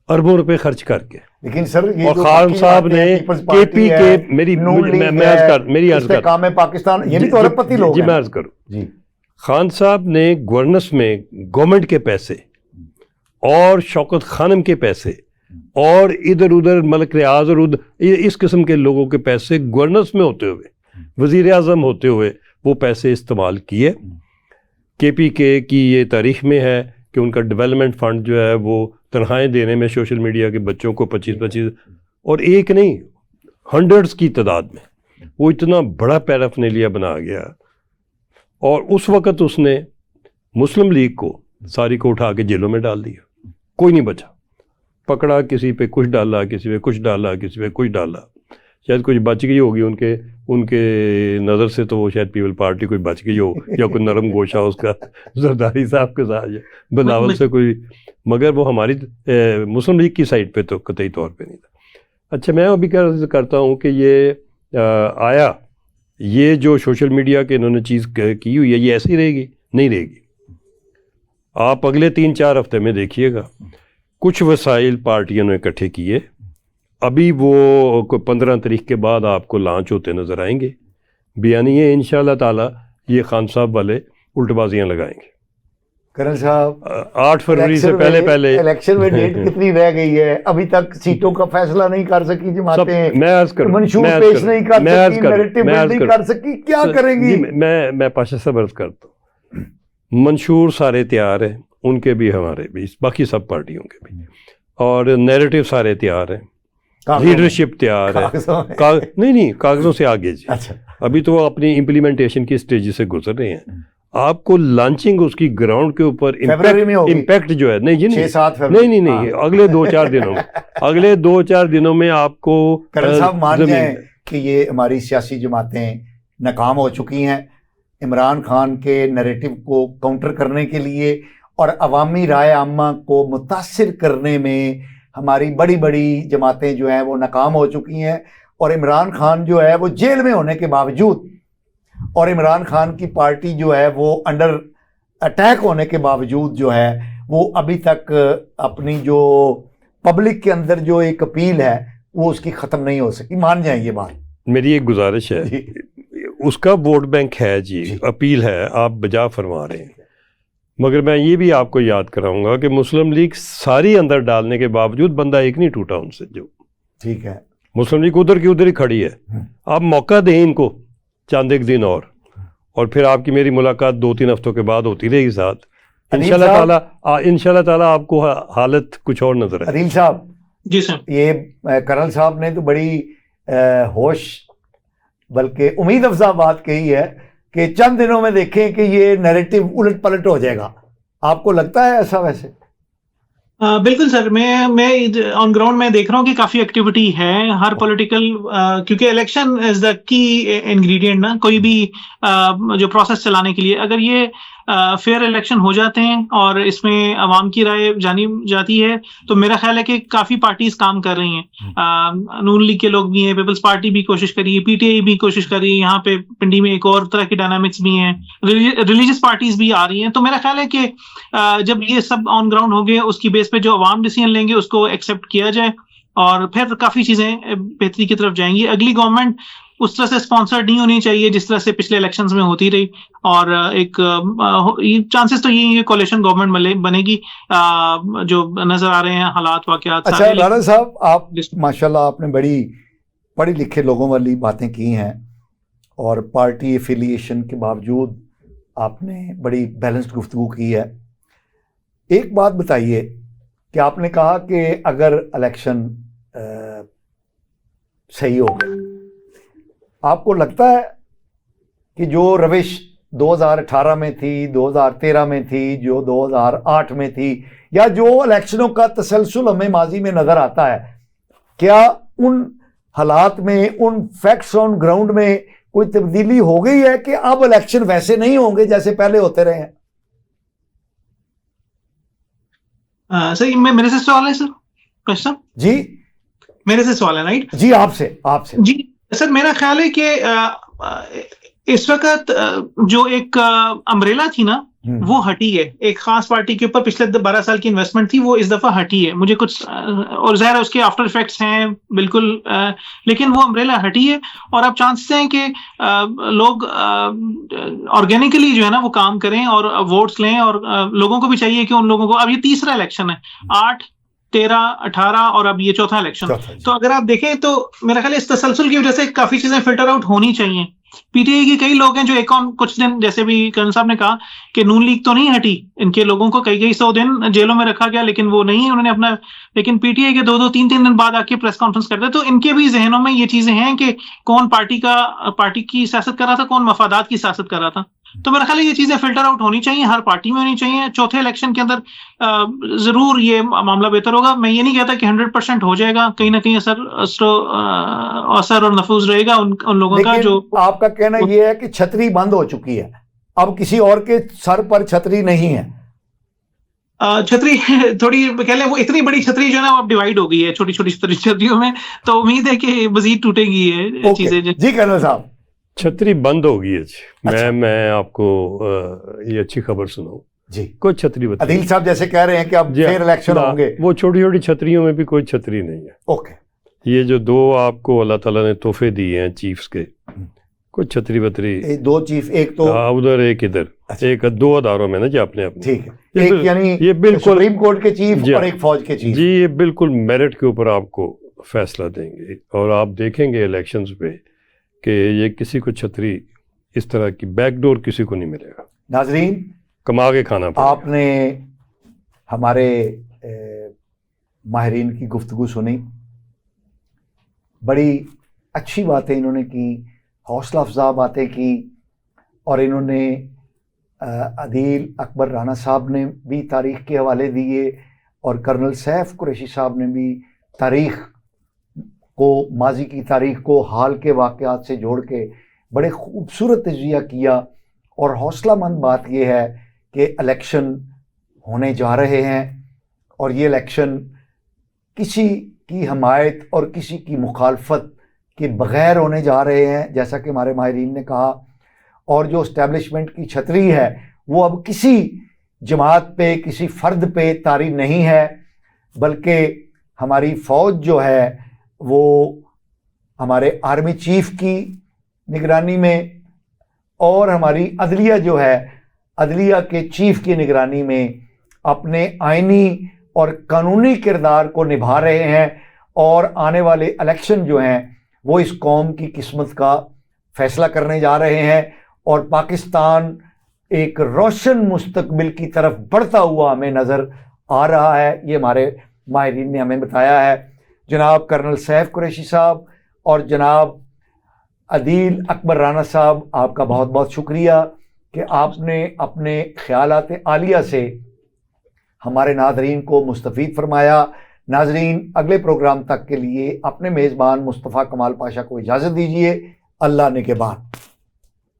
اربوں روپے خرچ کر کے، لیکن سر اور خان صاحب نے کے پی کے میری عرض کام پاکستان، یہ بھی تو ارب پتی لوگ ہیں. جی میں عرض کروں، خان صاحب نے گورننس میں گورنمنٹ کے پیسے اور شوکت خانم کے پیسے اور ادھر ادھر ملک ریاض اور اس قسم کے لوگوں کے پیسے گورننس میں ہوتے ہوئے، وزیر اعظم ہوتے ہوئے وہ پیسے استعمال کیے. کے پی کے کی یہ تاریخ میں ہے کہ ان کا ڈیولپمنٹ فنڈ جو ہے وہ تنخواہیں دینے میں سوشل میڈیا کے بچوں کو 25 اور ایک نہیں 100s کی تعداد میں وہ اتنا بڑا پیرافرنیلیا بنا گیا. اور اس وقت اس نے مسلم لیگ کو ساری کو اٹھا کے جیلوں میں ڈال دیا, کوئی نہیں بچا. پکڑا, کسی پہ کچھ ڈالا, کسی پہ کچھ ڈالا, کسی پہ کچھ ڈالا. شاید کچھ بچ گئی ہوگی ان کے نظر سے, تو وہ شاید پیپل پارٹی کوئی بچ گئی ہو, یا کوئی نرم گوشہ اس کا زرداری صاحب کے ساتھ بلاول سے کوئی, مگر وہ ہماری مسلم لیگ کی سائڈ پہ تو قطعی طور پہ نہیں تھا. اچھا, میں ابھی کرتا ہوں کہ یہ آیا یہ جو سوشل میڈیا کے انہوں نے چیز کی ہوئی ہے, یہ ایسی رہے گی؟ نہیں رہے گی. آپ اگلے 3-4 ہفتے میں دیکھیے گا کچھ وسائل پارٹیوں نے اکٹھے کیے, ابھی وہ 15 تاریخ کے بعد آپ کو لانچ ہوتے نظر آئیں گے. بیانیے انشاءاللہ تعالیٰ یہ خان صاحب والے الٹ بازیاں لگائیں گے. کرن صاحب 8 فروری سے پہلے الیکشن میں ڈیٹ کتنی رہ گئی ہے؟ ابھی تک سیٹوں کا فیصلہ نہیں کر سکی جماعتیں, میں عرض کروں, منشور پیش نہیں کر سکی, نیریٹو نہیں کر سکی, کیا کریں گی؟ میں پاشا صاحب عرض کرتا ہوں, منشور سارے تیار ہیں, ان کے بھی ہمارے بھی, باقی سب پارٹیوں کے بھی, اور نیریٹو سارے تیار ہیں, لیڈرشپ تیار ہے. نہیں کاغذوں سے آگے جی, ابھی تو وہ اپنی امپلیمنٹیشن کی سٹیج سے گزر رہے ہیں. آپ کو لانچنگ اس کی گراؤنڈ کے اوپر امپیکٹ جو ہے, نہیں جی نہیں اگلے 2-4 دنوں میں, اگلے 2-4 دنوں میں آپ کو صاحب مان جائیں کہ یہ ہماری سیاسی جماعتیں ناکام ہو چکی ہیں عمران خان کے نیریٹو کو کاؤنٹر کرنے کے لیے, اور عوامی رائے عامہ کو متاثر کرنے میں ہماری بڑی بڑی جماعتیں جو ہیں وہ ناکام ہو چکی ہیں. اور عمران خان جو ہے وہ جیل میں ہونے کے باوجود, اور عمران خان کی پارٹی جو ہے وہ انڈر اٹیک ہونے کے باوجود جو ہے وہ ابھی تک اپنی جو پبلک کے اندر جو ایک اپیل ہے وہ اس کی ختم نہیں ہو سکی. مان جائیں یہ بات. میری ایک گزارش ہے, اس کا ووٹ بینک ہے جی, اپیل ہے, آپ بجا فرما رہے ہیں, مگر میں یہ بھی آپ کو یاد کراؤں گا کہ مسلم لیگ ساری اندر ڈالنے کے باوجود بندہ ایک نہیں ٹوٹا ان سے. جو ٹھیک ہے, مسلم لیگ ادھر کی ادھر ہی کھڑی ہے. آپ موقع دیں ان کو چاند ایک دن اور پھر آپ کی میری ملاقات 2-3 ہفتوں کے بعد ہوتی رہے گی ساتھ. انشاءاللہ تعالیٰ آپ کو حالت کچھ اور نظر ہے. عدیل صاحب جی سر, یہ کرنل صاحب نے تو بڑی ہوش بلکہ امید افزا بات کہی ہے کہ چند دنوں میں دیکھیں کہ یہ نیریٹو الٹ پلٹ ہو جائے گا. آپ کو لگتا ہے ایسا؟ ویسے بالکل سر, میں آن گراؤنڈ میں دیکھ رہا ہوں کہ کافی ایکٹیویٹی ہے ہر پولیٹیکل, کیونکہ الیکشن از دا کی انگریڈینٹ نا کوئی بھی جو پروسیس چلانے کے لیے. اگر یہ فیئر الیکشن ہو جاتے ہیں اور اس میں عوام کی رائے جانی جاتی ہے تو میرا خیال ہے کہ کافی پارٹیز کام کر رہی ہیں. نون لیگ کے لوگ بھی ہیں, پیپلز پارٹی بھی کوشش کر رہی ہے, پی ٹی آئی بھی کوشش کر رہی ہے, یہاں پہ پنڈی میں ایک اور طرح کی ڈائنامکس بھی ہیں, ریلیجس پارٹیز بھی آ رہی ہیں. تو میرا خیال ہے کہ جب یہ سب آن گراؤنڈ ہو گئے, اس کی بیس پہ جو عوام ڈیسیژن لیں گے اس کو ایکسیپٹ کیا جائے, اور پھر کافی چیزیں بہتری کی طرف جائیں گی. اگلی گورنمنٹ اس طرح سے اسپانسرڈ نہیں ہونی چاہیے جس طرح سے پچھلے الیکشنز میں ہوتی رہی, اور ایک چانسز تو یہ کولیشن گورنمنٹ بنے گی جو نظر آ رہے ہیں حالات واقعات. اچھا رانا صاحب, آپ ماشاءاللہ آپ نے بڑی پڑھی لکھے لوگوں والی باتیں کی ہیں, اور پارٹی ایفیلیشن کے باوجود آپ نے بڑی بیلنسڈ گفتگو کی ہے. ایک بات بتائیے کہ آپ نے کہا کہ اگر الیکشن صحیح ہو گئے, آپ کو لگتا ہے کہ جو روش 2018 میں تھی, 2013 میں تھی, جو 2008 میں تھی, یا جو الیکشنوں کا تسلسل ہمیں ماضی میں نظر آتا ہے, کیا ان حالات میں, ان فیکٹس آن گراؤنڈ میں کوئی تبدیلی ہو گئی ہے کہ اب الیکشن ویسے نہیں ہوں گے جیسے پہلے ہوتے رہے ہیں؟ سر میرے سے سوال ہے سر. جی میرے سے سوال ہے رائٹ؟ جی آپ سے جی سر, میرا خیال ہے کہ اس وقت جو ایک امبریلا تھی نا وہ ہٹی ہے, ایک خاص پارٹی کے اوپر پچھلے 12 سال کی انویسٹمنٹ تھی وہ اس دفعہ ہٹی ہے. مجھے کچھ اور ظاہر ہے اس کے آفٹر افیکٹس ہیں بالکل, لیکن وہ امبریلا ہٹی ہے, اور اب چانسز ہیں کہ لوگ آرگینکلی جو ہے نا وہ کام کریں اور ووٹس لیں, اور لوگوں کو بھی چاہیے کہ ان لوگوں کو, اب یہ تیسرا الیکشن ہے, 8, 13, 18 اور اب یہ چوتھا الیکشن. تو اگر آپ دیکھیں تو میرا خیال ہے اس تسلسل کی وجہ سے کافی چیزیں فلٹر آؤٹ ہونی چاہیے. پی ٹی آئی کے کئی لوگ ہیں جو ایک کچھ دن, جیسے بھی کرن صاحب نے کہا کہ نون لیگ تو نہیں ہٹی, ان کے لوگوں کو کئی 100 دن جیلوں میں رکھا گیا, لیکن وہ نہیں, انہوں نے اپنا, لیکن پی ٹی آئی کے 2-2, 3-3 دن بعد آ کے پریس کانفرنس کرتے, تو ان کے بھی ذہنوں میں یہ چیزیں ہیں کہ کون پارٹی کی سیاست کر رہا تھا, کون مفادات کی سیاست کر رہا تھا. تو میرا خیال ہے یہ چیزیں فلٹر آؤٹ ہونی چاہیے، ہر پارٹی میں ہونی چاہیے. چوتھے الیکشن کے اندر ضرور یہ معاملہ بہتر ہوگا. میں یہ نہیں کہتا کہ 100% ہو جائے گا، کہیں نہ کہیں اثر اور نفوذ رہے گا ان لوگوں کا. جو آپ کا کہنا یہ ہے کہ چھتری بند ہو چکی ہے، اب کسی اور کے سر پر چھتری نہیں ہے. چھتری تھوڑی کہہ لیں وہ اتنی بڑی چھتری جو ہے نا وہ اب ڈیوائڈ ہو گئی ہے چھوٹی چھوٹی چھتریوں میں، تو امید ہے کہ مزید ٹوٹے گی یہ چیزیں. جی کرنل صاحب. چھتری بند ہو گئی ہے جی. میں آپ کو یہ اچھی خبر سناؤں جی. کوئی چھتری عدیل صاحب جیسے کہہ رہے ہیں کہ اب پھر الیکشن ہوں گے، وہ چھوٹی چھوٹی چھتریوں میں بھی کوئی چھتری نہیں ہے. اوکے. یہ جو دو آپ کو اللہ تعالیٰ نے تحفے دیے ہیں چیفز کے، کوئی چھتری بتری، دو چیف، ایک تو ادھر ایک ادھر، ایک دو اداروں میں نا جی اپنے اپنے. ٹھیک ہے، ایک یعنی یہ بالکل سپریم کورٹ کے چیف اور ایک فوج کے چیف. جی یہ بالکل میرٹ کے اوپر آپ کو فیصلہ دیں گے، اور آپ دیکھیں گے الیکشنز پہ کہ یہ کسی کو چھتری اس طرح کی بیک ڈور کسی کو نہیں ملے گا. ناظرین کما کے کھانا پڑے. آپ نے ہمارے ماہرین کی گفتگو سنی، بڑی اچھی باتیں انہوں نے کی، حوصلہ افزا باتیں کی، اور انہوں نے عدیل اکبر رانا صاحب نے بھی تاریخ کے حوالے دیے، اور کرنل سیف قریشی صاحب نے بھی تاریخ کو، ماضی کی تاریخ کو حال کے واقعات سے جوڑ کے بڑے خوبصورت تجزیہ کیا. اور حوصلہ مند بات یہ ہے کہ الیکشن ہونے جا رہے ہیں، اور یہ الیکشن کسی کی حمایت اور کسی کی مخالفت کے بغیر ہونے جا رہے ہیں، جیسا کہ ہمارے ماہرین نے کہا. اور جو اسٹیبلشمنٹ کی چھتری ہے وہ اب کسی جماعت پہ، کسی فرد پہ طاری نہیں ہے، بلکہ ہماری فوج جو ہے وہ ہمارے آرمی چیف کی نگرانی میں، اور ہماری عدلیہ جو ہے عدلیہ کے چیف کی نگرانی میں اپنے آئینی اور قانونی کردار کو نبھا رہے ہیں. اور آنے والے الیکشن جو ہیں وہ اس قوم کی قسمت کا فیصلہ کرنے جا رہے ہیں، اور پاکستان ایک روشن مستقبل کی طرف بڑھتا ہوا ہمیں نظر آ رہا ہے. یہ ہمارے ماہرین نے ہمیں بتایا ہے. جناب کرنل سیف قریشی صاحب اور جناب عدیل اکبر رانا صاحب، آپ کا بہت بہت شکریہ کہ آپ نے اپنے خیالات عالیہ سے ہمارے ناظرین کو مستفید فرمایا. ناظرین اگلے پروگرام تک کے لیے اپنے میزبان مصطفیٰ کمال پاشا کو اجازت دیجیے. اللہ نگہبان.